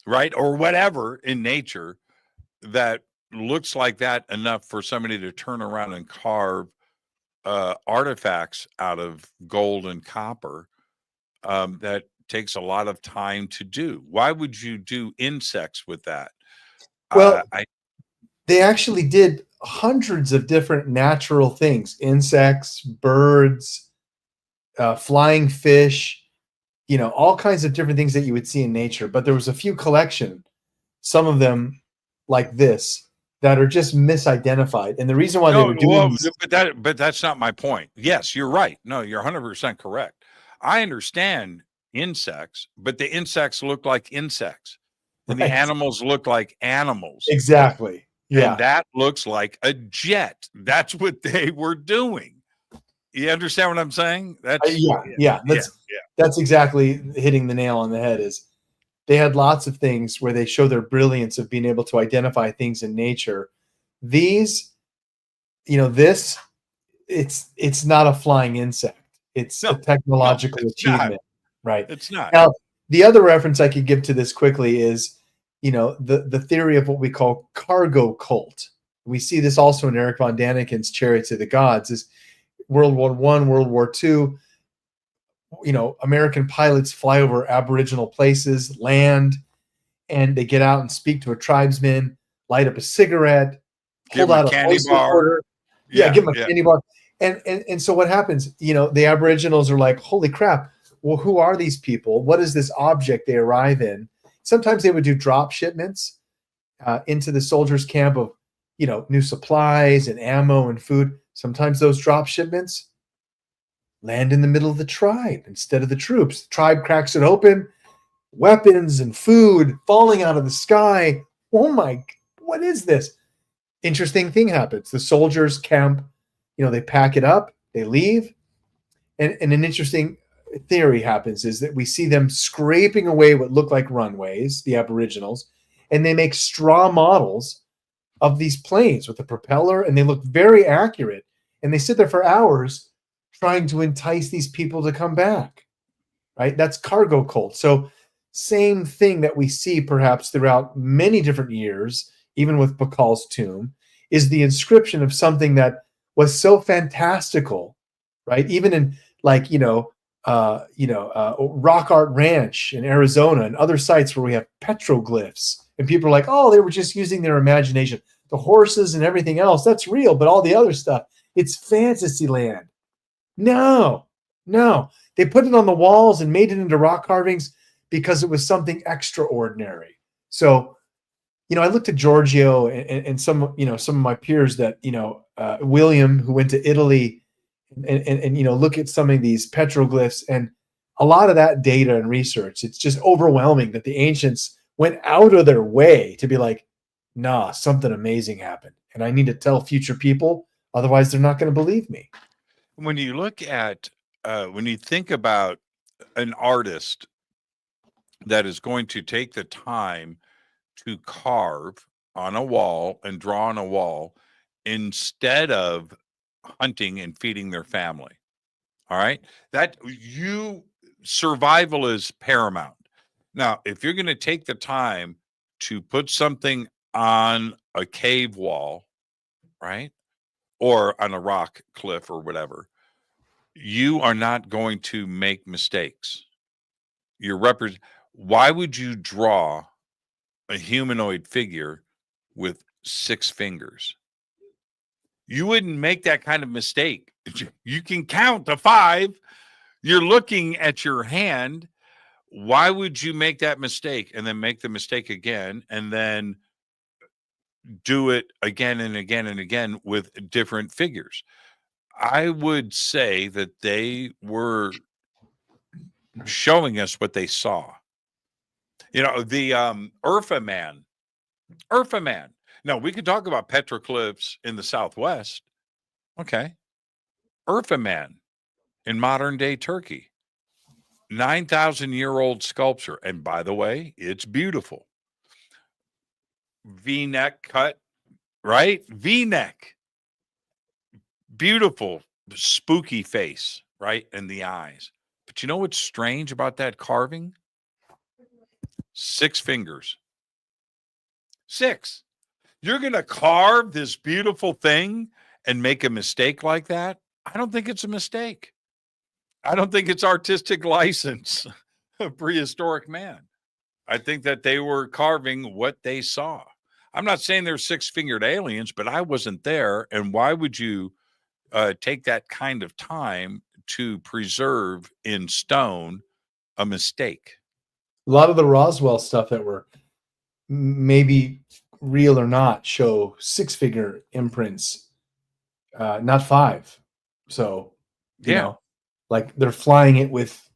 Speaker 5: right, or whatever in nature that looks like that enough for somebody to turn around and carve artifacts out of gold and copper. That takes a lot of time to do. Why would you do insects with that?
Speaker 6: Well, they actually did hundreds of different natural things: insects, birds, flying fish, all kinds of different things that you would see in nature. But there was a few collection, some of them like this, that are just misidentified. And the reason why they were doing this,
Speaker 5: but that's not my point. Yes, you're right. No, you're 100% correct. I understand insects, but the insects look like insects, and the animals look like animals.
Speaker 6: Exactly. Yeah.
Speaker 5: And that looks like a jet. That's what they were doing. You understand what I'm saying? That's
Speaker 6: That's exactly hitting the nail on the head. Is they had lots of things where they show their brilliance of being able to identify things in nature. These, it's not a flying insect. It's a technological achievement, right?
Speaker 5: It's not.
Speaker 6: Now, the other reference I could give to this quickly is, the theory of what we call cargo cult. We see this also in Eric von Daniken's Chariots of the Gods. Is World War I, World War II, American pilots fly over Aboriginal places, land, and they get out and speak to a tribesman, light up a cigarette, hold out a candy bar. Give them a candy bar. And so what happens, the Aboriginals are like, holy crap, well, who are these people? What is this object they arrive in? Sometimes they would do drop shipments into the soldiers' camp of, new supplies and ammo and food. Sometimes those drop shipments land in the middle of the tribe instead of the troops. The tribe cracks it open, weapons and food falling out of the sky. Oh my, what is this? Interesting thing happens. The soldiers camp, they pack it up, they leave. And an interesting theory happens is that we see them scraping away what look like runways, the Aboriginals, and they make straw models of these planes with a propeller, and they look very accurate. And they sit there for hours trying to entice these people to come back, right? That's cargo cult. So same thing that we see perhaps throughout many different years, even with Bakal's tomb, is the inscription of something that was so fantastical, right? Even in like, Rock Art Ranch in Arizona and other sites where we have petroglyphs, and people are like, oh, they were just using their imagination. The horses and everything else, that's real, but all the other stuff, it's fantasy land. No. They put it on the walls and made it into rock carvings because it was something extraordinary. So, I looked at Giorgio and some of my peers that, William, who went to Italy, and look at some of these petroglyphs, and a lot of that data and research, it's just overwhelming that the ancients went out of their way to be like, nah, something amazing happened, and I need to tell future people, otherwise they're not going to believe me.
Speaker 5: When you look at, when you think about an artist that is going to take the time to carve on a wall and draw on a wall instead of hunting and feeding their family. All right. Survival is paramount. Now, if you're going to take the time to put something on a cave wall, right, or on a rock cliff or whatever, you are not going to make mistakes. Why would you draw a humanoid figure with 6 fingers? You wouldn't make that kind of mistake. You can count to 5. You're looking at your hand. Why would you make that mistake and then make the mistake again and then do it again and again and again with different figures? I would say that they were showing us what they saw. The Urfa Man. Now, we could talk about petroglyphs in the Southwest. Okay. Urfa Man in modern day Turkey. 9,000-year-old sculpture. And by the way, it's beautiful. V-neck cut, right? V-neck. Beautiful, spooky face, right? And the eyes. But you know what's strange about that carving? 6 fingers. 6. You're going to carve this beautiful thing and make a mistake like that? I don't think it's a mistake. I don't think it's artistic license of prehistoric man. I think that they were carving what they saw. I'm not saying they're 6-fingered aliens, but I wasn't there. And why would you take that kind of time to preserve in stone a mistake?
Speaker 6: A lot of the Roswell stuff that were maybe real or not show 6-figure imprints, not 5. So, like they're flying it with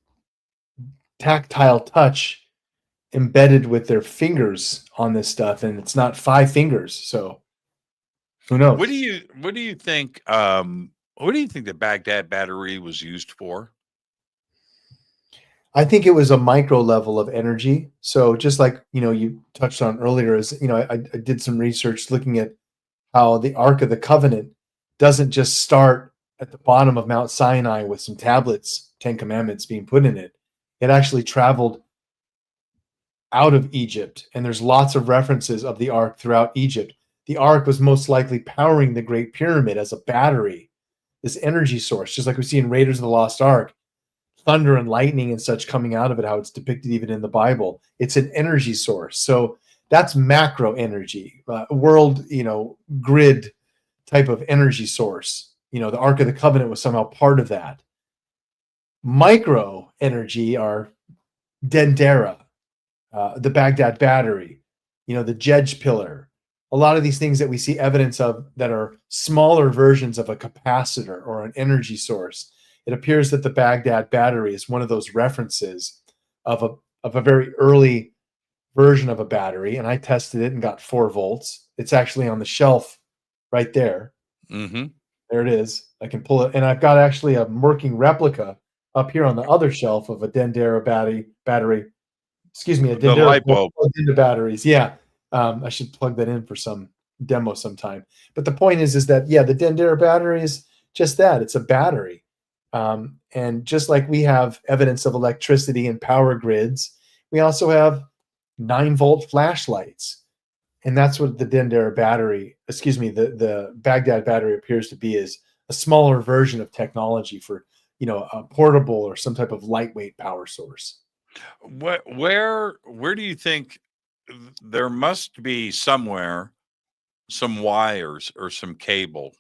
Speaker 6: tactile touch embedded with their fingers on this stuff, and it's not 5 fingers. So, who knows?
Speaker 5: What do you think? What do you think the Baghdad battery was used for?
Speaker 6: I think it was a micro level of energy. So just like, you touched on earlier is, I did some research looking at how the Ark of the Covenant doesn't just start at the bottom of Mount Sinai with some tablets, 10 Commandments being put in it. It actually traveled out of Egypt. And there's lots of references of the Ark throughout Egypt. The Ark was most likely powering the Great Pyramid as a battery, this energy source, just like we see in Raiders of the Lost Ark. Thunder and lightning and such coming out of it, how it's depicted even in the Bible. It's an energy source. So that's macro energy, world, grid type of energy source. The Ark of the Covenant was somehow part of that. Micro energy are Dendera, the Baghdad battery, the Djedj pillar. A lot of these things that we see evidence of that are smaller versions of a capacitor or an energy source. It appears that the Baghdad battery is one of those references of a very early version of a battery, and I tested it and got 4 volts. It's actually on the shelf right there.
Speaker 5: Mm-hmm.
Speaker 6: There it is. I can pull it, and I've got actually a working replica up here on the other shelf of a Dendera battery. Excuse me, a Dendera
Speaker 5: light bulb
Speaker 6: plugged into batteries. Yeah, I should plug that in for some demo sometime. But the point is that the Dendera battery is just that. It's a battery. And just like we have evidence of electricity and power grids, we also have 9-volt flashlights. And that's what the Dendera battery, the Baghdad battery appears to be, is a smaller version of technology for, a portable or some type of lightweight power source.
Speaker 5: Where do you think there must be somewhere some wires or some cable?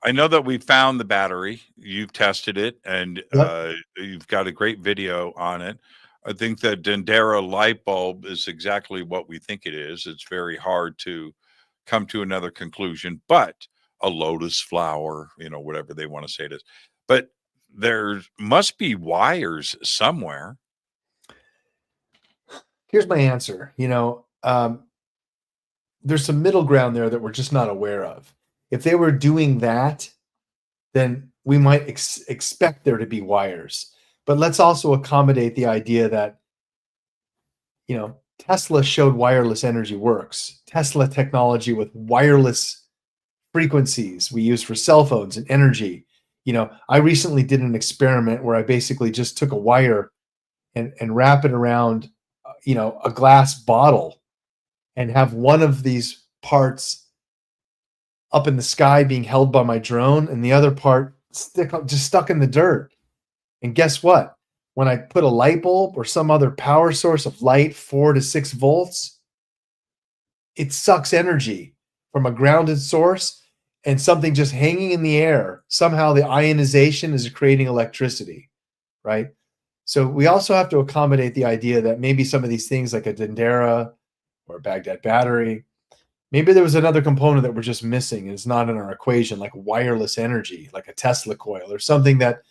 Speaker 5: I know that we found the battery. You've tested it, and
Speaker 6: Yep.
Speaker 5: you've got a great video on it. I think the Dendera light bulb is exactly what we think it is. It's very hard to come to another conclusion, but a lotus flower, whatever they want to say it is. But there must be wires somewhere.
Speaker 6: Here's my answer. There's some middle ground there that we're just not aware of. If they were doing that, then we might expect there to be wires. But let's also accommodate the idea that, Tesla showed wireless energy works. Tesla technology with wireless frequencies we use for cell phones and energy. I recently did an experiment where I basically just took a wire and wrap it around, a glass bottle and have one of these parts up in the sky being held by my drone and the other part just stuck in the dirt. And guess what? When I put a light bulb or some other power source of light, 4 to 6 volts, it sucks energy from a grounded source and something just hanging in the air. Somehow the ionization is creating electricity, right? So we also have to accommodate the idea that maybe some of these things like a Dendera or a Baghdad battery, maybe there was another component that we're just missing and it's not in our equation, like wireless energy, like a Tesla coil or something that,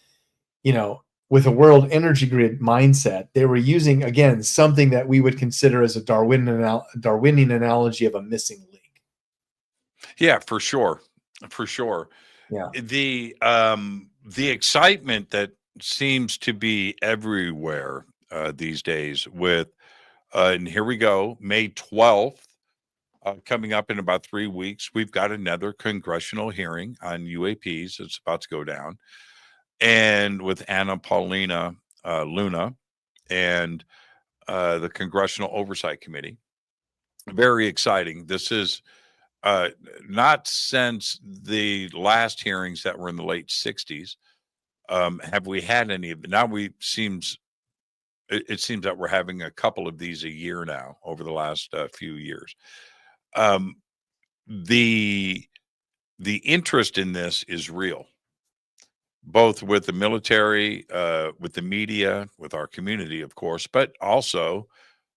Speaker 6: with a world energy grid mindset, they were using, again, something that we would consider as a Darwinian analogy of a missing link.
Speaker 5: Yeah, for sure. For sure.
Speaker 6: Yeah.
Speaker 5: The excitement that seems to be everywhere these days with, and here we go, May 12th, coming up in about 3 weeks, we've got another congressional hearing on UAPs. It's about to go down. And with Anna Paulina Luna and the Congressional Oversight Committee. Very exciting. This is not since the last hearings that were in the late 60s. Have we had any of it? Now it seems that we're having a couple of these a year now over the last few years. The interest in this is real, both with the military, with the media, with our community, of course, but also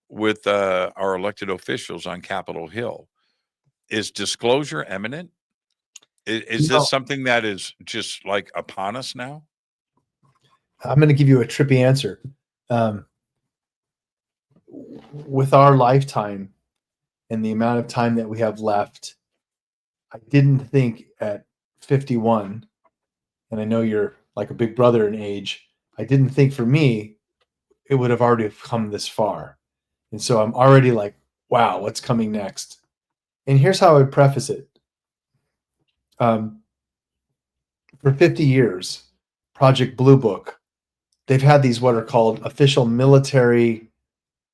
Speaker 5: with our elected officials on Capitol Hill. Is disclosure imminent? Is this something that is just like upon us now?
Speaker 6: I'm going to give you a trippy answer. With our lifetime and the amount of time that we have left, I didn't think at 51, and I know you're like a big brother in age, I didn't think for me it would have already come this far. And so I'm already like, wow, what's coming next? And here's how I would preface it. For 50 years, Project Blue Book, they've had these what are called official military,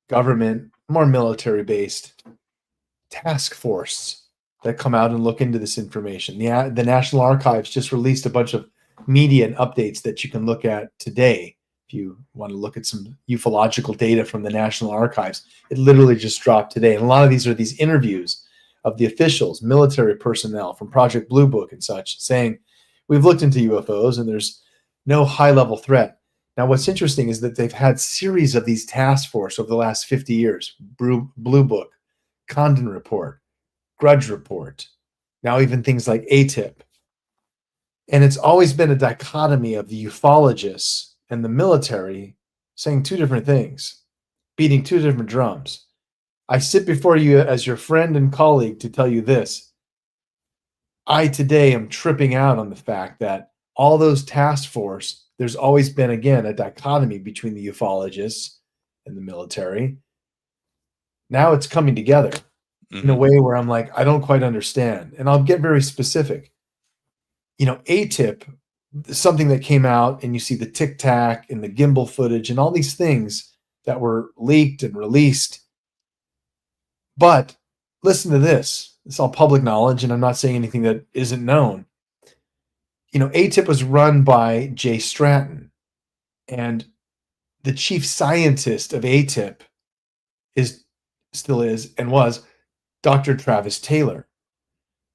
Speaker 6: government, more military-based task force that come out and look into this information. The National Archives just released a bunch of media and updates that you can look at today. If you want to look at some ufological data from the National Archives, it literally just dropped today. And a lot of these are these interviews of the officials, military personnel from Project Blue Book and such, saying, we've looked into UFOs and there's no high-level threat. Now, what's interesting is that they've had series of these task force over the last 50 years, Blue Book, Condon Report, Grudge Report, now even things like ATIP. And it's always been a dichotomy of the ufologists and the military saying two different things, beating two different drums. I sit before you as your friend and colleague to tell you this. I today am tripping out on the fact that all those task force, there's always been, again, a dichotomy between the ufologists and the military. Now it's coming together in a way where I'm like, I don't quite understand. And I'll get very specific. ATIP, something that came out, and you see the Tic Tac and the gimbal footage and all these things that were leaked and released. But listen to this. It's all public knowledge, and I'm not saying anything that isn't known. ATIP was run by Jay Stratton, and the chief scientist of ATIP still is and was Dr. Travis Taylor.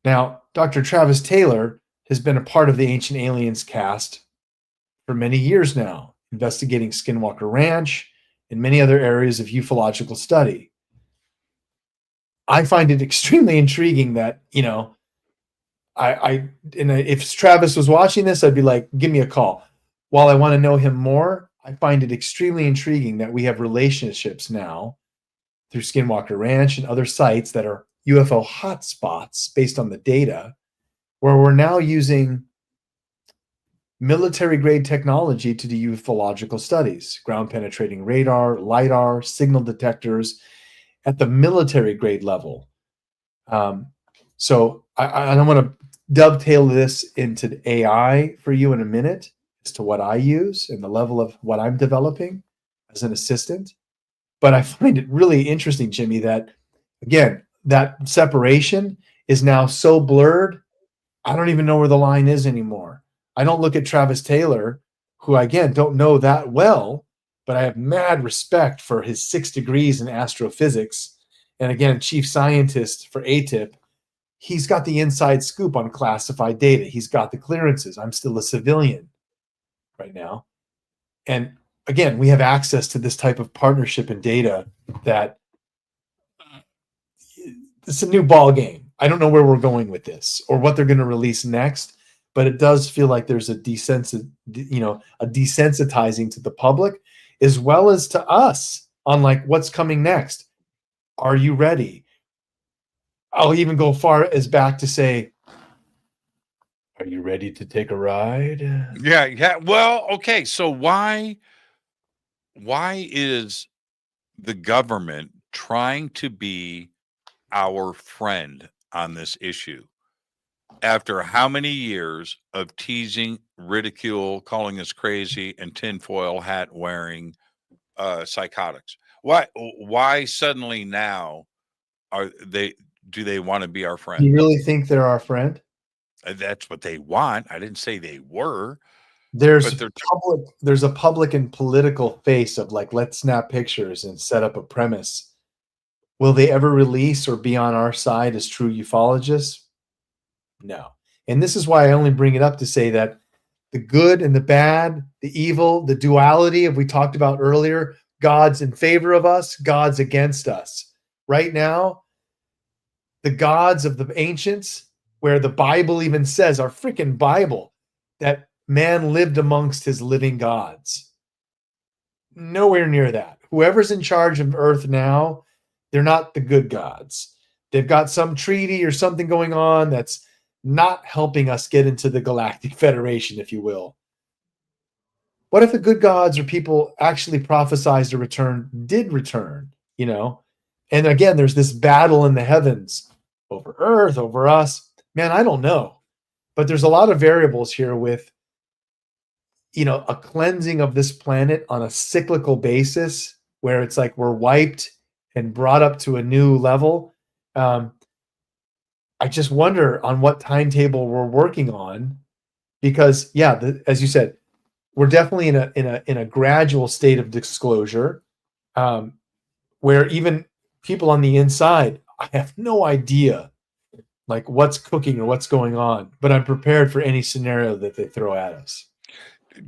Speaker 6: Now, Dr. Travis Taylor has been a part of the Ancient Aliens cast for many years now, investigating Skinwalker Ranch and many other areas of ufological study. I find it extremely intriguing that, if Travis was watching this, I'd be like, give me a call. While I want to know him more, I find it extremely intriguing that we have relationships now through Skinwalker Ranch and other sites that are UFO hotspots based on the data, where we're now using military-grade technology to do ufological studies, ground-penetrating radar, LiDAR, signal detectors at the military-grade level. So I want to dovetail this into AI for you in a minute as to what I use and the level of what I'm developing as an assistant. But I find it really interesting, Jimmy, that, again, that separation is now so blurred, I don't even know where the line is anymore. I don't look at Travis Taylor, who, again, don't know that well, but I have mad respect for his 6 degrees in astrophysics. And again, chief scientist for ATIP. He's got the inside scoop on classified data. He's got the clearances. I'm still a civilian right now. And again, we have access to this type of partnership and data that it's a new ball game. I don't know where we're going with this or what they're going to release next, but it does feel like there's a desensitizing to the public as well as to us on like what's coming next. Are you ready? I'll even go far as back to say, are you ready to take a ride?
Speaker 5: Yeah. Well, okay. So why is the government trying to be our friend on this issue after how many years of teasing, ridicule, calling us crazy, and tinfoil hat wearing psychotics? Why suddenly now do they want to be our friend?
Speaker 6: You really think they're our friend?
Speaker 5: That's what they want. I didn't say they were.
Speaker 6: There's a public and political face of like, let's snap pictures and set up a premise. Will they ever release or be on our side as true ufologists? No. And this is why I only bring it up to say that the good and the bad, the evil, the duality of we talked about earlier, God's in favor of us, God's against us. Right now, the gods of the ancients, where the Bible even says, our freaking Bible, that man lived amongst his living gods. Nowhere near that. Whoever's in charge of Earth now, they're not the good gods. They've got some treaty or something going on that's not helping us get into the Galactic Federation, if you will. What if the good gods or people actually prophesized a did return, And again, there's this battle in the heavens over Earth, over us. Man, I don't know. But there's a lot of variables here with, a cleansing of this planet on a cyclical basis where it's like we're wiped and brought up to a new level. I just wonder on what timetable we're working on, because as you said, we're definitely in a gradual state of disclosure, where even people on the inside, I have no idea like what's cooking or what's going on, but I'm prepared for any scenario that they throw at us.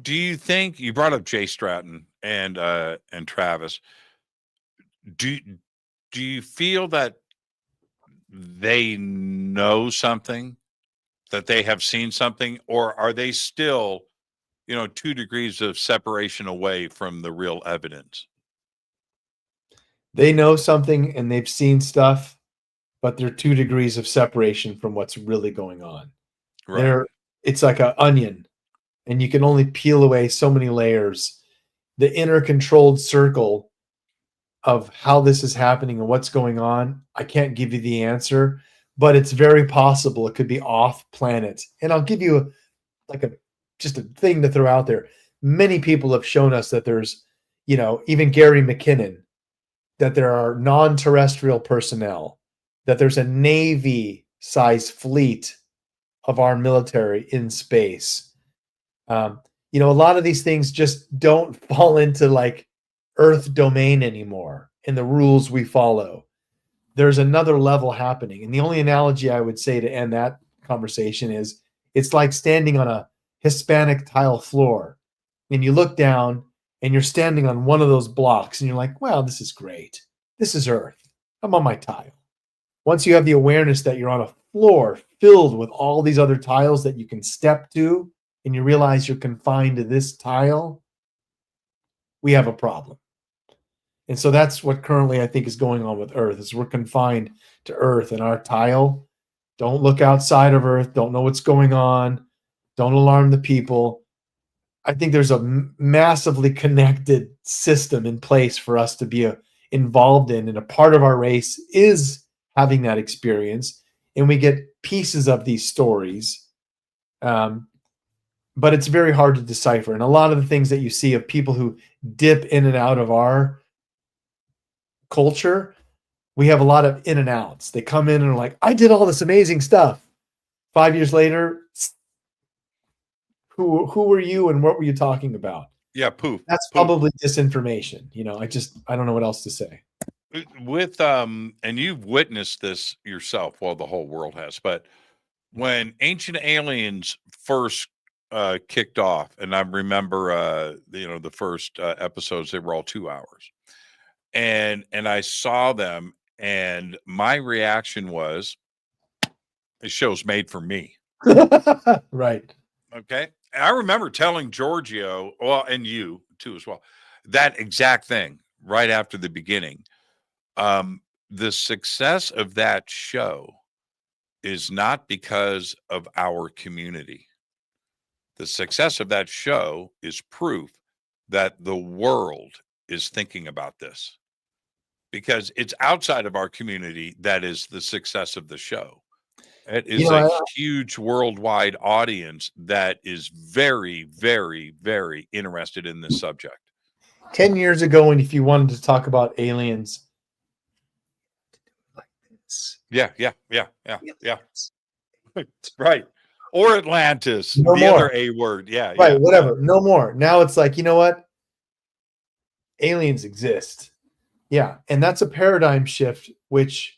Speaker 5: Do you think you brought up Jay Stratton and Travis? Do you feel that they know something, that they have seen something, or are they still, 2 degrees of separation away from the real evidence?
Speaker 6: They know something and they've seen stuff, but they're 2 degrees of separation from what's really going on.
Speaker 5: Right.
Speaker 6: It's like an onion, and you can only peel away so many layers. The inner controlled circle of how this is happening and what's going on, I can't give you the answer, but it's very possible it could be off planet. And I'll give you just a thing to throw out there. Many people have shown us that there's, even Gary McKinnon, that there are non-terrestrial personnel, that there's a Navy-sized fleet of our military in space. You know, a lot of these things just don't fall into like Earth domain anymore in the rules we follow. There's another level happening. And the only analogy I would say to end that conversation is it's like standing on a Hispanic tile floor and you look down and you're standing on one of those blocks and you're like, wow, this is great. This is Earth. I'm on my tile. Once you have the awareness that you're on a floor filled with all these other tiles that you can step to, and you realize you're confined to this tile, we have a problem. And so that's what currently I think is going on with Earth, is we're confined to Earth and our tile. Don't look outside of Earth. Don't know what's going on. Don't alarm the people. I think there's a massively connected system in place for us to be involved in, and a part of our race is having that experience, and we get pieces of these stories. But it's very hard to decipher. And a lot of the things that you see of people who dip in and out of our culture, we have a lot of in and outs. They come in and are like, I did all this amazing stuff. 5 years later, who were you and what were you talking about?
Speaker 5: Yeah, poof.
Speaker 6: That's
Speaker 5: poof.
Speaker 6: probably disinformation. You know, I don't know what else to say.
Speaker 5: With and you've witnessed this yourself, well, the whole world has, but when Ancient Aliens first kicked off, and I remember the first episodes, they were all 2 hours, and I saw them, and my reaction was, this show's made for me.
Speaker 6: Right.
Speaker 5: Okay. And I remember telling Giorgio, well, and you too as well, that exact thing right after the beginning. The success of that show is not because of our community. The success of that show is proof that the world is thinking about this, because it's outside of our community that is the success of the show. It is a huge worldwide audience that is very, very, very interested in this subject.
Speaker 6: 10 years ago, and if you wanted to talk about aliens, like this.
Speaker 5: Yeah. Right. Or Atlantis,
Speaker 6: No
Speaker 5: the
Speaker 6: more.
Speaker 5: other A word. Yeah.
Speaker 6: Right,
Speaker 5: yeah.
Speaker 6: whatever. No more. Now it's like, you know what? Aliens exist. Yeah. And that's a paradigm shift, which,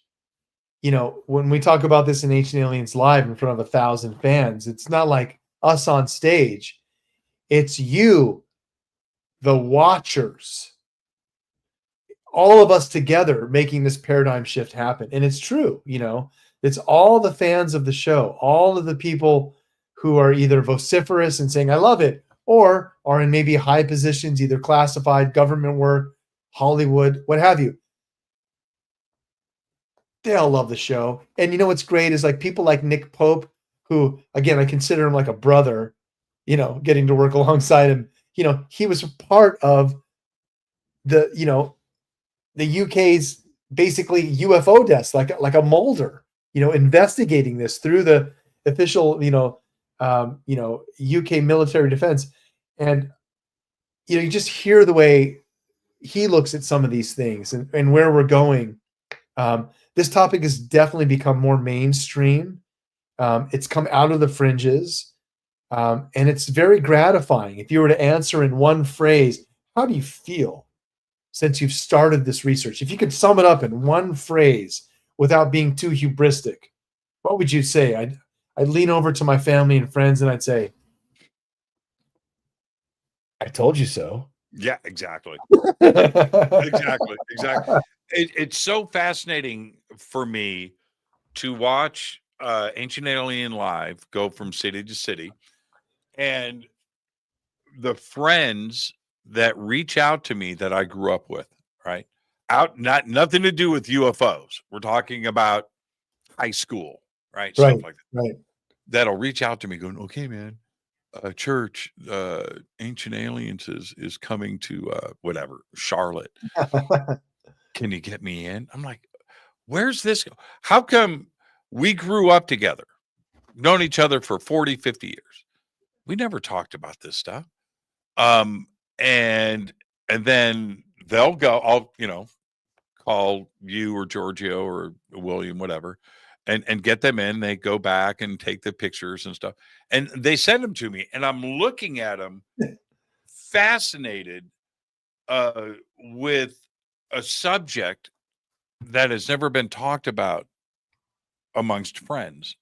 Speaker 6: you know, when we talk about this in Ancient Aliens Live in front of 1,000 fans, it's not like us on stage. It's you, the watchers, all of us together making this paradigm shift happen. And it's true, you know, it's all the fans of the show, all of the people who are either vociferous and saying, I love it, or are in maybe high positions, either classified, government work, Hollywood, what have you. They all love the show. And you know what's great is like people like Nick Pope, who, again, I consider him like a brother, you know, getting to work alongside him. You know, he was a part of the, you know, the UK's basically UFO desk, like a Mulder, you know, investigating this through the official, UK military defense. And, you know, you just hear the way he looks at some of these things and where we're going. This topic has definitely become more mainstream. It's come out of the fringes, and it's very gratifying. If you were to answer in one phrase, how do you feel since you've started this research? If you could sum it up in one phrase without being too hubristic, what would you say? I'd lean over to my family and friends and I'd say, I told you so.
Speaker 5: Yeah, exactly. Exactly. It's so fascinating for me to watch Ancient Alien Live go from city to city, and the friends that reach out to me that I grew up with, right? Nothing to do with UFOs. We're talking about high school, right? Stuff like that.
Speaker 6: Right.
Speaker 5: That'll reach out to me going, okay, man, church, Ancient Aliens is coming to whatever, Charlotte. Can you get me in? I'm like, where's this? How come we grew up together, known each other for 40, 50 years? We never talked about this stuff. And then they'll go, I'll, call you or Giorgio or William, whatever. and get them in. They go back and take the pictures and stuff, and they send them to me, and I'm looking at them, fascinated with a subject that has never been talked about amongst friends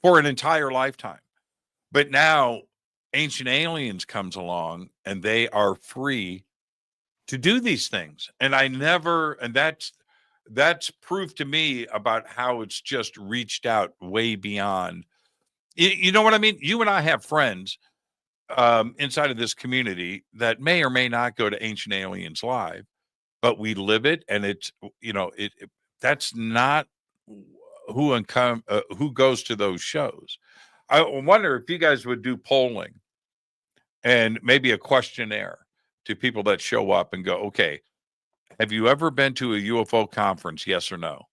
Speaker 5: for an entire lifetime. But now Ancient Aliens comes along, and they are free to do these things. And that's proof to me about how it's just reached out way beyond. You know what I mean? You and I have friends inside of this community that may or may not go to Ancient Aliens Live, but we live it, and it's, that's not who goes to those shows. I wonder if you guys would do polling and maybe a questionnaire to people that show up and go, okay, have you ever been to a UFO conference? Yes or no?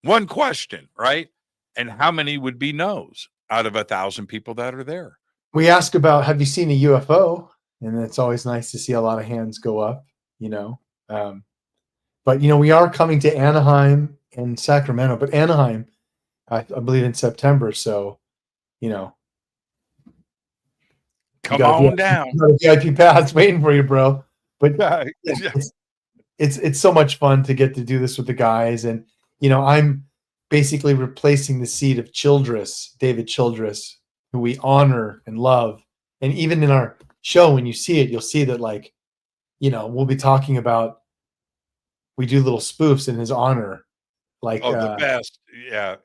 Speaker 5: One question, right? And how many would be no's out of 1,000 people that are there?
Speaker 6: We ask about, have you seen a UFO? And it's always nice to see a lot of hands go up, but, we are coming to Anaheim and Sacramento, but Anaheim, I believe in September. So,
Speaker 5: come on down.
Speaker 6: You got a VIP pass waiting for you, bro. But it's so much fun to get to do this with the guys. And, I'm basically replacing the seat of David Childress, who we honor and love. And even in our show, when you see it, you'll see that, we'll be talking about, we do little spoofs in his honor.
Speaker 5: The best. Yeah.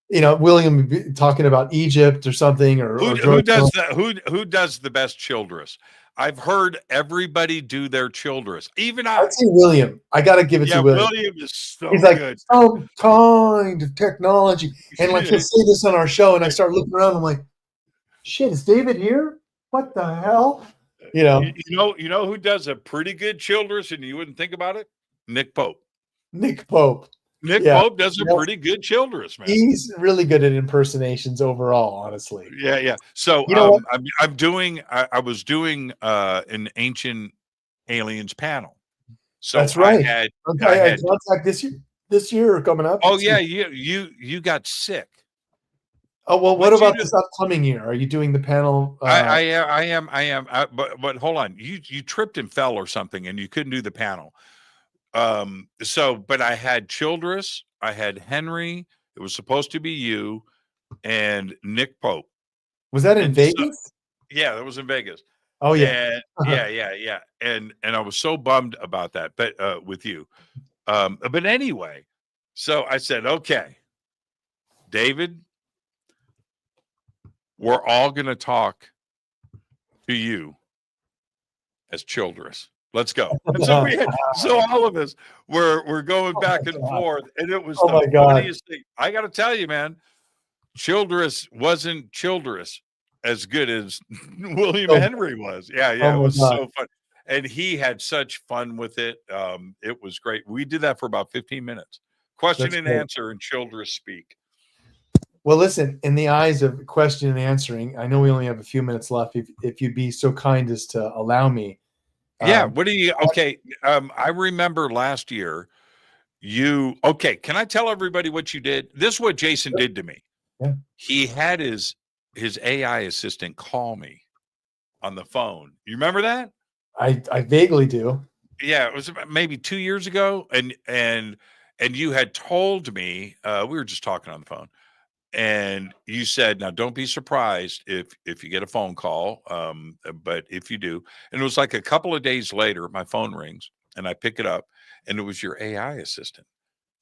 Speaker 6: William talking about Egypt or something, or
Speaker 5: who does that? Who does the best Childress? I've heard everybody do their Childress. Even
Speaker 6: I'd say William. I got to give it to William.
Speaker 5: William is so
Speaker 6: He's
Speaker 5: good.
Speaker 6: Some kind of technology. And he'll say this on our show, and I start looking around. I'm like, shit, is David here? What the hell?
Speaker 5: You know who does a pretty good Childress, and you wouldn't think about it? Nick Pope.
Speaker 6: Nick Pope
Speaker 5: does a pretty good Childress, man.
Speaker 6: He's really good at impersonations overall, honestly.
Speaker 5: Yeah. So I was doing an Ancient Aliens panel. So
Speaker 6: that's right.
Speaker 5: I
Speaker 6: had contact this year coming up.
Speaker 5: Oh yeah, you got sick.
Speaker 6: Oh well, what about this upcoming year? Are you doing the panel?
Speaker 5: I am. But hold on, you tripped and fell or something, and you couldn't do the panel. But I had Childress, I had Henry. It was supposed to be you and Nick Pope.
Speaker 6: Was that in Vegas?
Speaker 5: Yeah, that was in Vegas.
Speaker 6: Oh yeah.
Speaker 5: Yeah. And I was so bummed about that, but with you. But anyway, so I said, okay, David, we're all going to talk to you as Childress. Let's go. And so all of us we're going back and forth, and it was the funniest thing. I got to tell you, man, Childress wasn't Childress as good as William Henry was. Yeah, it was so fun, and he had such fun with it. It was great. We did that for about 15 minutes, question and answer, and Childress speak.
Speaker 6: Well, listen, in the eyes of question and answering, I know we only have a few minutes left. If you'd be so kind as to allow me.
Speaker 5: What do you, okay. I remember last year can I tell everybody what you did? This is what Jason did to me.
Speaker 6: Yeah.
Speaker 5: He had his AI assistant call me on the phone. You remember that?
Speaker 6: I vaguely do.
Speaker 5: Yeah. It was about maybe 2 years ago. And you had told me, we were just talking on the phone, and you said, now don't be surprised if you get a phone call. But if you do, and it was like a couple of days later, my phone rings and I pick it up, and it was your AI assistant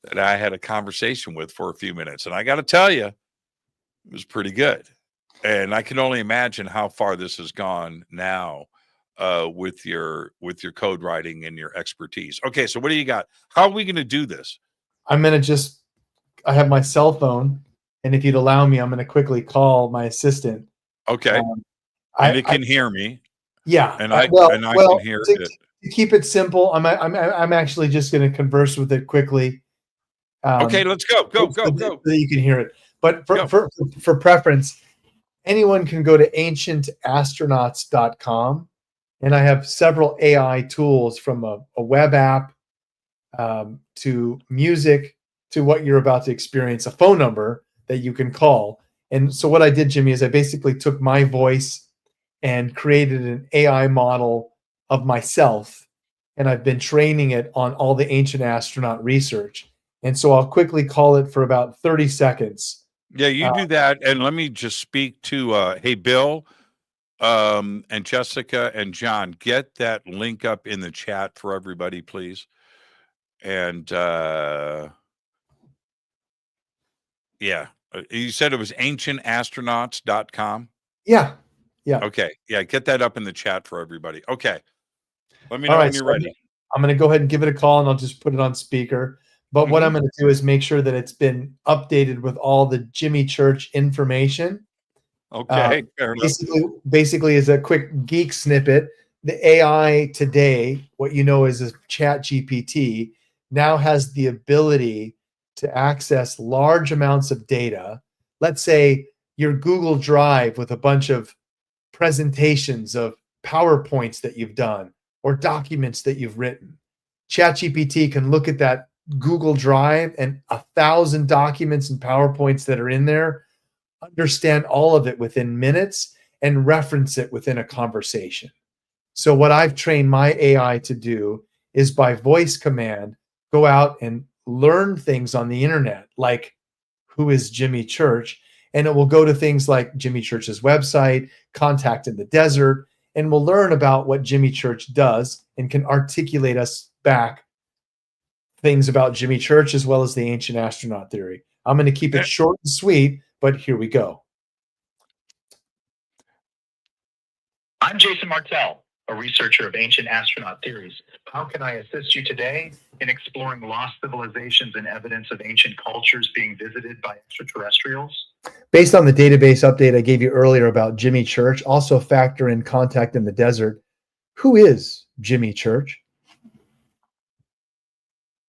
Speaker 5: that I had a conversation with for a few minutes. And I got to tell you, it was pretty good. And I can only imagine how far this has gone now with your code writing and your expertise. Okay. So what do you got? How are we going to do this?
Speaker 6: I have my cell phone. And if you'd allow me, I'm going to quickly call my assistant.
Speaker 5: Okay. And it can hear me.
Speaker 6: Yeah.
Speaker 5: And I can hear it.
Speaker 6: To keep it simple, I'm actually just going to converse with it quickly.
Speaker 5: Okay, let's go. Go.
Speaker 6: So that you can hear it. But for preference, anyone can go to ancientastronauts.com. And I have several AI tools, from a web app to music to what you're about to experience, a phone number that you can call. And so what I did, Jimmy, is I basically took my voice and created an AI model of myself, and I've been training it on all the ancient astronaut research. And so I'll quickly call it for about 30 seconds.
Speaker 5: Yeah, you do that. And let me just speak to, hey, Bill, and Jessica and John, get that link up in the chat for everybody, please. And yeah, you said it was ancientastronauts.com.
Speaker 6: Yeah. Yeah.
Speaker 5: Okay. Yeah. Get that up in the chat for everybody. Okay. Let me know when you're ready.
Speaker 6: I'm going to go ahead and give it a call, and I'll just put it on speaker. But what I'm going to do is make sure that it's been updated with all the Jimmy Church information.
Speaker 5: Okay.
Speaker 6: Basically, as a quick geek snippet, the AI today, what you know is a Chat GPT, now has the ability to access large amounts of data. Let's say your Google Drive with a bunch of presentations of PowerPoints that you've done or documents that you've written. ChatGPT can look at that Google Drive and 1,000 documents and PowerPoints that are in there, understand all of it within minutes, and reference it within a conversation. So what I've trained my AI to do is by voice command, go out and learn things on the internet, like who is Jimmy Church, and it will go to things like Jimmy Church's website, Contact in the Desert, and we'll learn about what Jimmy Church does and can articulate us back things about Jimmy Church as well as the ancient astronaut theory. I'm going to keep it short and sweet, but here we go.
Speaker 10: I'm Jason Martell, a researcher of ancient astronaut theories. How can I assist you today in exploring lost civilizations and evidence of ancient cultures being visited by extraterrestrials?
Speaker 6: Based on the database update I gave you earlier about Jimmy Church, also factor in Contact in the Desert. Who is Jimmy Church?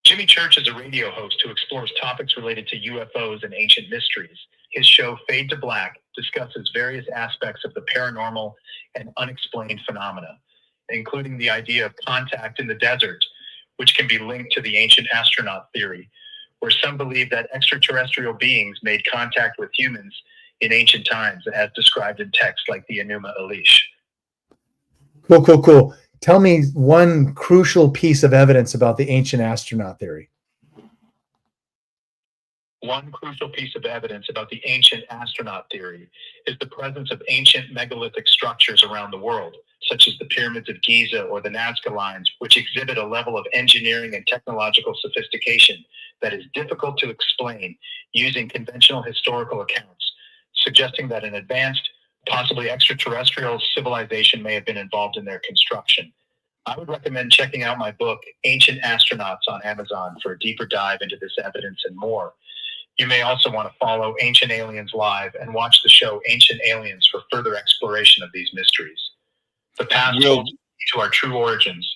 Speaker 10: Jimmy Church is a radio host who explores topics related to UFOs and ancient mysteries. His show, Fade to Black, discusses various aspects of the paranormal and unexplained phenomena, including the idea of contact in the desert, which can be linked to the ancient astronaut theory, where some believe that extraterrestrial beings made contact with humans in ancient times, as described in texts like the Enuma Elish.
Speaker 6: Cool. Tell me one crucial piece of evidence about the ancient astronaut theory.
Speaker 10: One crucial piece of evidence about the ancient astronaut theory is the presence of ancient megalithic structures around the world, such as the pyramids of Giza or the Nazca Lines, which exhibit a level of engineering and technological sophistication that is difficult to explain using conventional historical accounts, suggesting that an advanced, possibly extraterrestrial civilization may have been involved in their construction. I would recommend checking out my book, Ancient Astronauts, on Amazon for a deeper dive into this evidence and more. You may also want to follow Ancient Aliens Live and watch the show Ancient Aliens for further exploration of these mysteries. The past holds to our true origins.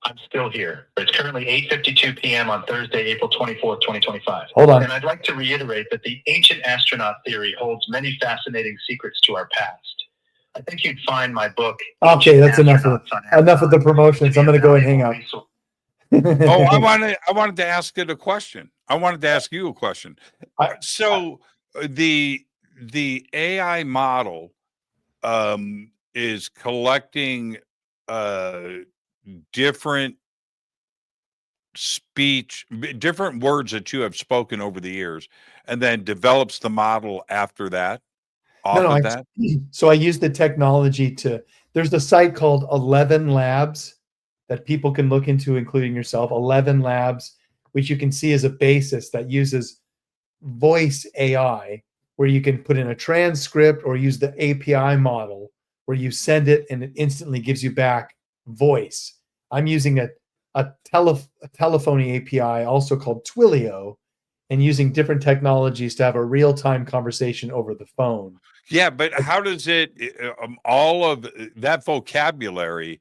Speaker 10: I'm still here. It's currently 8:52 p.m. on Thursday, April 24th, 2025.
Speaker 6: Hold on.
Speaker 10: And I'd like to reiterate that the ancient astronaut theory holds many fascinating secrets to our past. I think you'd find my book.
Speaker 6: Okay, that's enough of the promotions. I'm going to go and hang up.
Speaker 5: Oh, I wanted to ask it a question. I wanted to ask you a question. So the AI model is collecting different speech, different words that you have spoken over the years, and then develops the model after that.
Speaker 6: So I use the technology there's a site called 11 Labs that people can look into, including yourself. 11 Labs, which you can see as a basis that uses voice AI, where you can put in a transcript or use the API model where you send it and it instantly gives you back voice. I'm using a telephony API, also called Twilio, and using different technologies to have a real-time conversation over the phone.
Speaker 5: Yeah, but how does it, all of that vocabulary,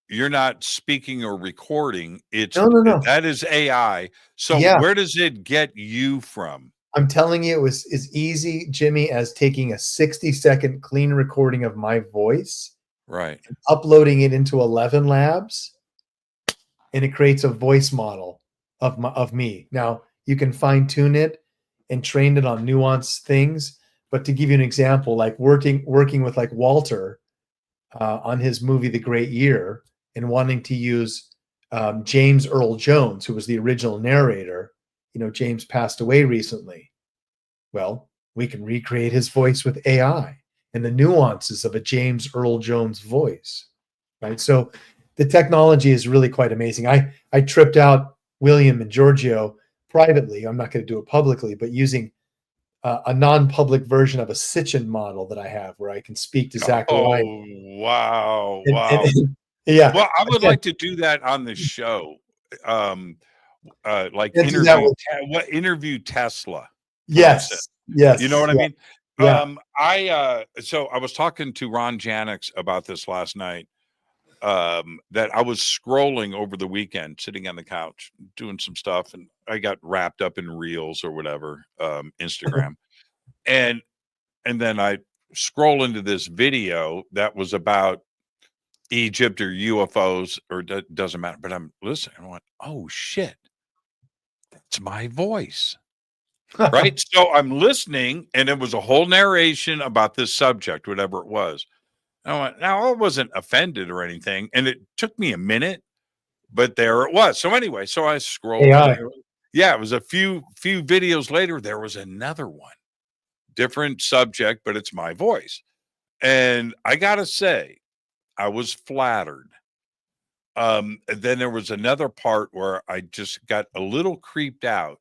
Speaker 5: you're not speaking or recording. It's
Speaker 6: no.
Speaker 5: That is AI. So where does it get you from?
Speaker 6: I'm telling you, it was as easy, Jimmy, as taking a 60-second clean recording of my voice,
Speaker 5: right,
Speaker 6: and uploading it into 11 Labs, and it creates a voice model of me. Now, you can fine tune it and train it on nuanced things. But to give you an example, like working with like Walter on his movie The Great Year, and wanting to use James Earl Jones, who was the original narrator. James passed away recently. Well, we can recreate his voice with AI and the nuances of a James Earl Jones voice, right? So the technology is really quite amazing. I tripped out William and Giorgio privately. I'm not going to do it publicly, but using a non-public version of a Sitchin model that I have, where I can speak to Zach Ryan.
Speaker 5: Oh, wow.
Speaker 6: And-
Speaker 5: Wow.
Speaker 6: yeah.
Speaker 5: Well, I would
Speaker 6: Again,
Speaker 5: like to do that on the show. Like
Speaker 6: Can't do that
Speaker 5: interview Tesla.
Speaker 6: yes. Yes.
Speaker 5: You know what I mean?
Speaker 6: Yeah.
Speaker 5: So I was talking to Ron Janix about this last night. That I was scrolling over the weekend, sitting on the couch, doing some stuff, and I got wrapped up in Reels or whatever, Instagram, and then I scroll into this video that was about Egypt or UFOs, or doesn't matter. But I'm listening. I went, "Oh shit, that's my voice." Right. So I'm listening, and it was a whole narration about this subject, whatever it was. Now I wasn't offended or anything, and it took me a minute, but there it was. So anyway, so I scrolled. Yeah, it was a few videos later. There was another one, different subject, but it's my voice, and I gotta say, I was flattered. Then there was another part where I just got a little creeped out,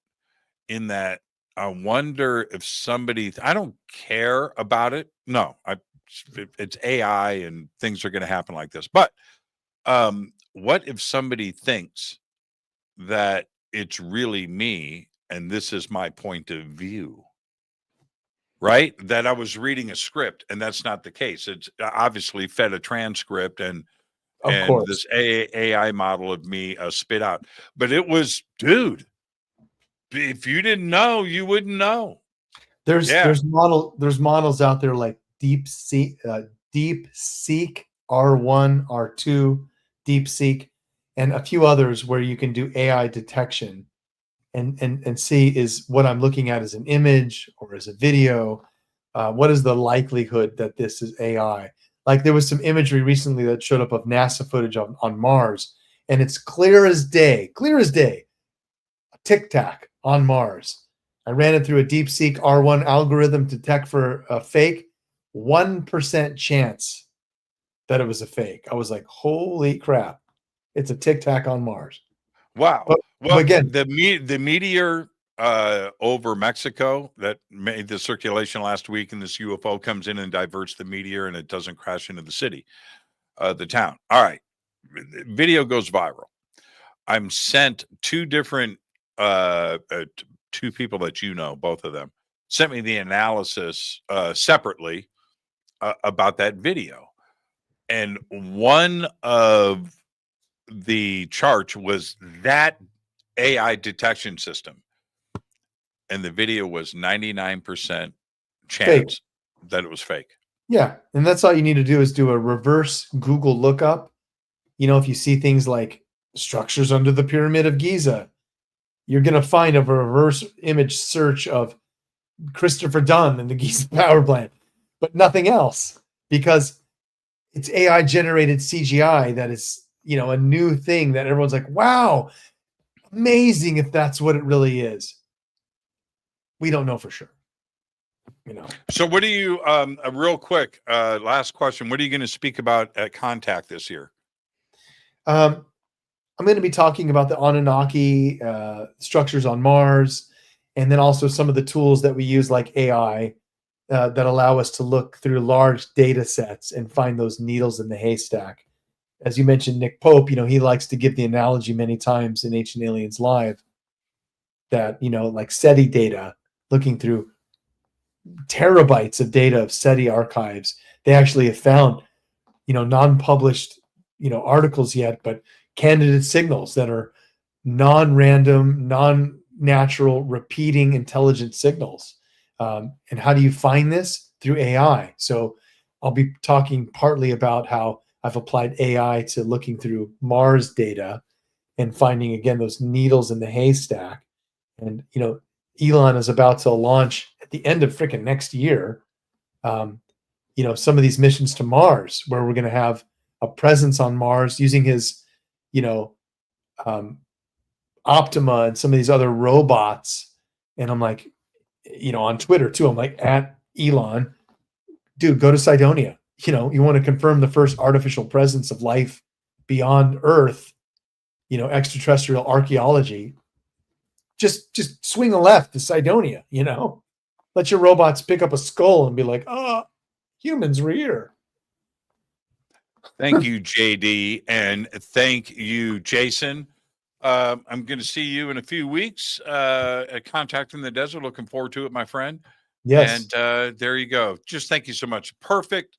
Speaker 5: in that I wonder if somebody. I don't care about it. No, it's AI and things are going to happen like this. But what if somebody thinks that it's really me and this is my point of view? Right? That I was reading a script, and that's not the case. It's obviously fed a transcript and this AI model of me spit out. But it was, dude, if you didn't know, you wouldn't know.
Speaker 6: There's models out there like DeepSeek R1, R2, DeepSeek, and a few others where you can do AI detection and see, is what I'm looking at as an image or as a video. What is the likelihood that this is AI? Like, there was some imagery recently that showed up of NASA footage on Mars, and it's clear as day, a tic tac on Mars. I ran it through a DeepSeek R1 algorithm to detect for a fake. 1% chance that it was a fake. I was like, holy crap, it's a tic tac on Mars.
Speaker 5: Wow.
Speaker 6: But again,
Speaker 5: the meteor over Mexico that made the circulation last week, and this UFO comes in and diverts the meteor, and it doesn't crash into the city, the town. All right. Video goes viral. I'm sent two different two people that both of them sent me the analysis separately about that video, and one of the charts was that AI detection system, and the video was 99% chance that it was fake.
Speaker 6: Yeah, and that's all you need to do, is do a reverse Google lookup. If you see things like structures under the Pyramid of Giza, you're going to find a reverse image search of Christopher Dunn and the Giza power plant, but nothing else, because it's AI generated CGI that is, a new thing that everyone's like, wow, amazing if that's what it really is. We don't know for sure.
Speaker 5: So what do you, real quick, last question, what are you going to speak about at Contact this year?
Speaker 6: I'm going to be talking about the Anunnaki structures on Mars, and then also some of the tools that we use, like AI, that allow us to look through large data sets and find those needles in the haystack. As you mentioned, Nick Pope, he likes to give the analogy many times in Ancient Aliens Live that, like SETI data, looking through terabytes of data of SETI archives, they actually have found, non-published, articles yet, but candidate signals that are non-random, non-natural, repeating intelligent signals. And how do you find this? Through AI. So I'll be talking partly about how I've applied AI to looking through Mars data and finding, again, those needles in the haystack. And, you know, Elon is about to launch at the end of freaking next year, you know, some of these missions to Mars, where we're going to have a presence on Mars using his, you know, Optima and some of these other robots. And I'm like, you know, on Twitter too, I'm like, at Elon, dude, go to Cydonia. You know, you want to confirm the first artificial presence of life beyond Earth, you know, extraterrestrial archaeology. Just swing a left to Cydonia, you know, let your robots pick up a skull and be like, oh, humans were here.
Speaker 5: Thank you, JD. And thank you, Jason. I'm going to see you in a few weeks at Contact in the Desert. Looking forward to it, my friend.
Speaker 6: Yes.
Speaker 5: And there you go. Just thank you so much. Perfect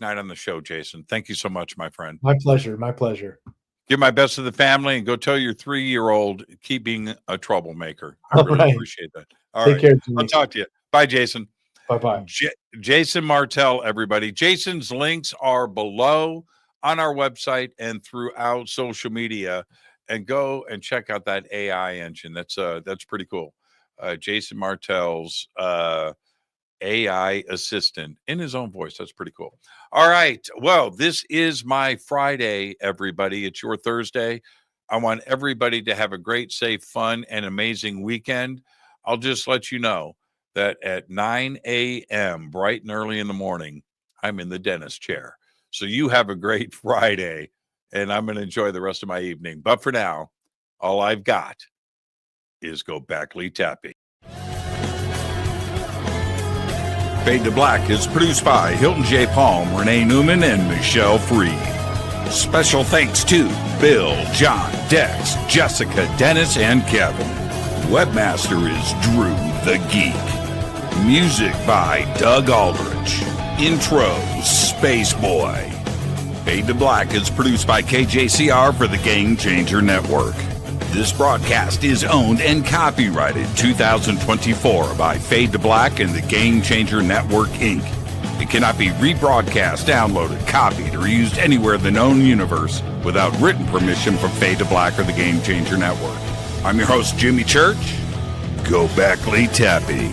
Speaker 5: night on the show, Jason. Thank you so much, my friend.
Speaker 6: My pleasure. My pleasure.
Speaker 5: Give my best to the family and go tell your 3-year-old keep being a troublemaker. I really appreciate that. All right.
Speaker 6: Take care, Jimmy.
Speaker 5: I'll talk to you. Bye, Jason.
Speaker 6: Bye-bye.
Speaker 5: Jason Martell, everybody. Jason's links are below on our website and throughout social media. And go and check out that AI engine. That's pretty cool. Jason Martell's AI assistant in his own voice. That's pretty cool. All right. Well, this is my Friday, everybody. It's your Thursday. I want everybody to have a great, safe, fun, and amazing weekend. I'll just let you know that at 9 a.m., bright and early in the morning, I'm in the dentist chair. So you have a great Friday, and I'm going to enjoy the rest of my evening. But for now, all I've got is go Backley Tappy. Fade to Black is produced by Hilton J. Palm, Renee Newman, and Michelle Freed. Special thanks to Bill, John, Dex, Jessica, Dennis, and Kevin. Webmaster is Drew the Geek. Music by Doug Aldrich. Intro, Space Boy. Fade to Black is produced by KJCR for the Game Changer Network. This broadcast is owned and copyrighted 2024 by Fade to Black and the Game Changer Network, Inc. It cannot be rebroadcast, downloaded, copied, or used anywhere in the known universe without written permission from Fade to Black or the Game Changer Network. I'm your host, Jimmy Church. Go Backley Tappy.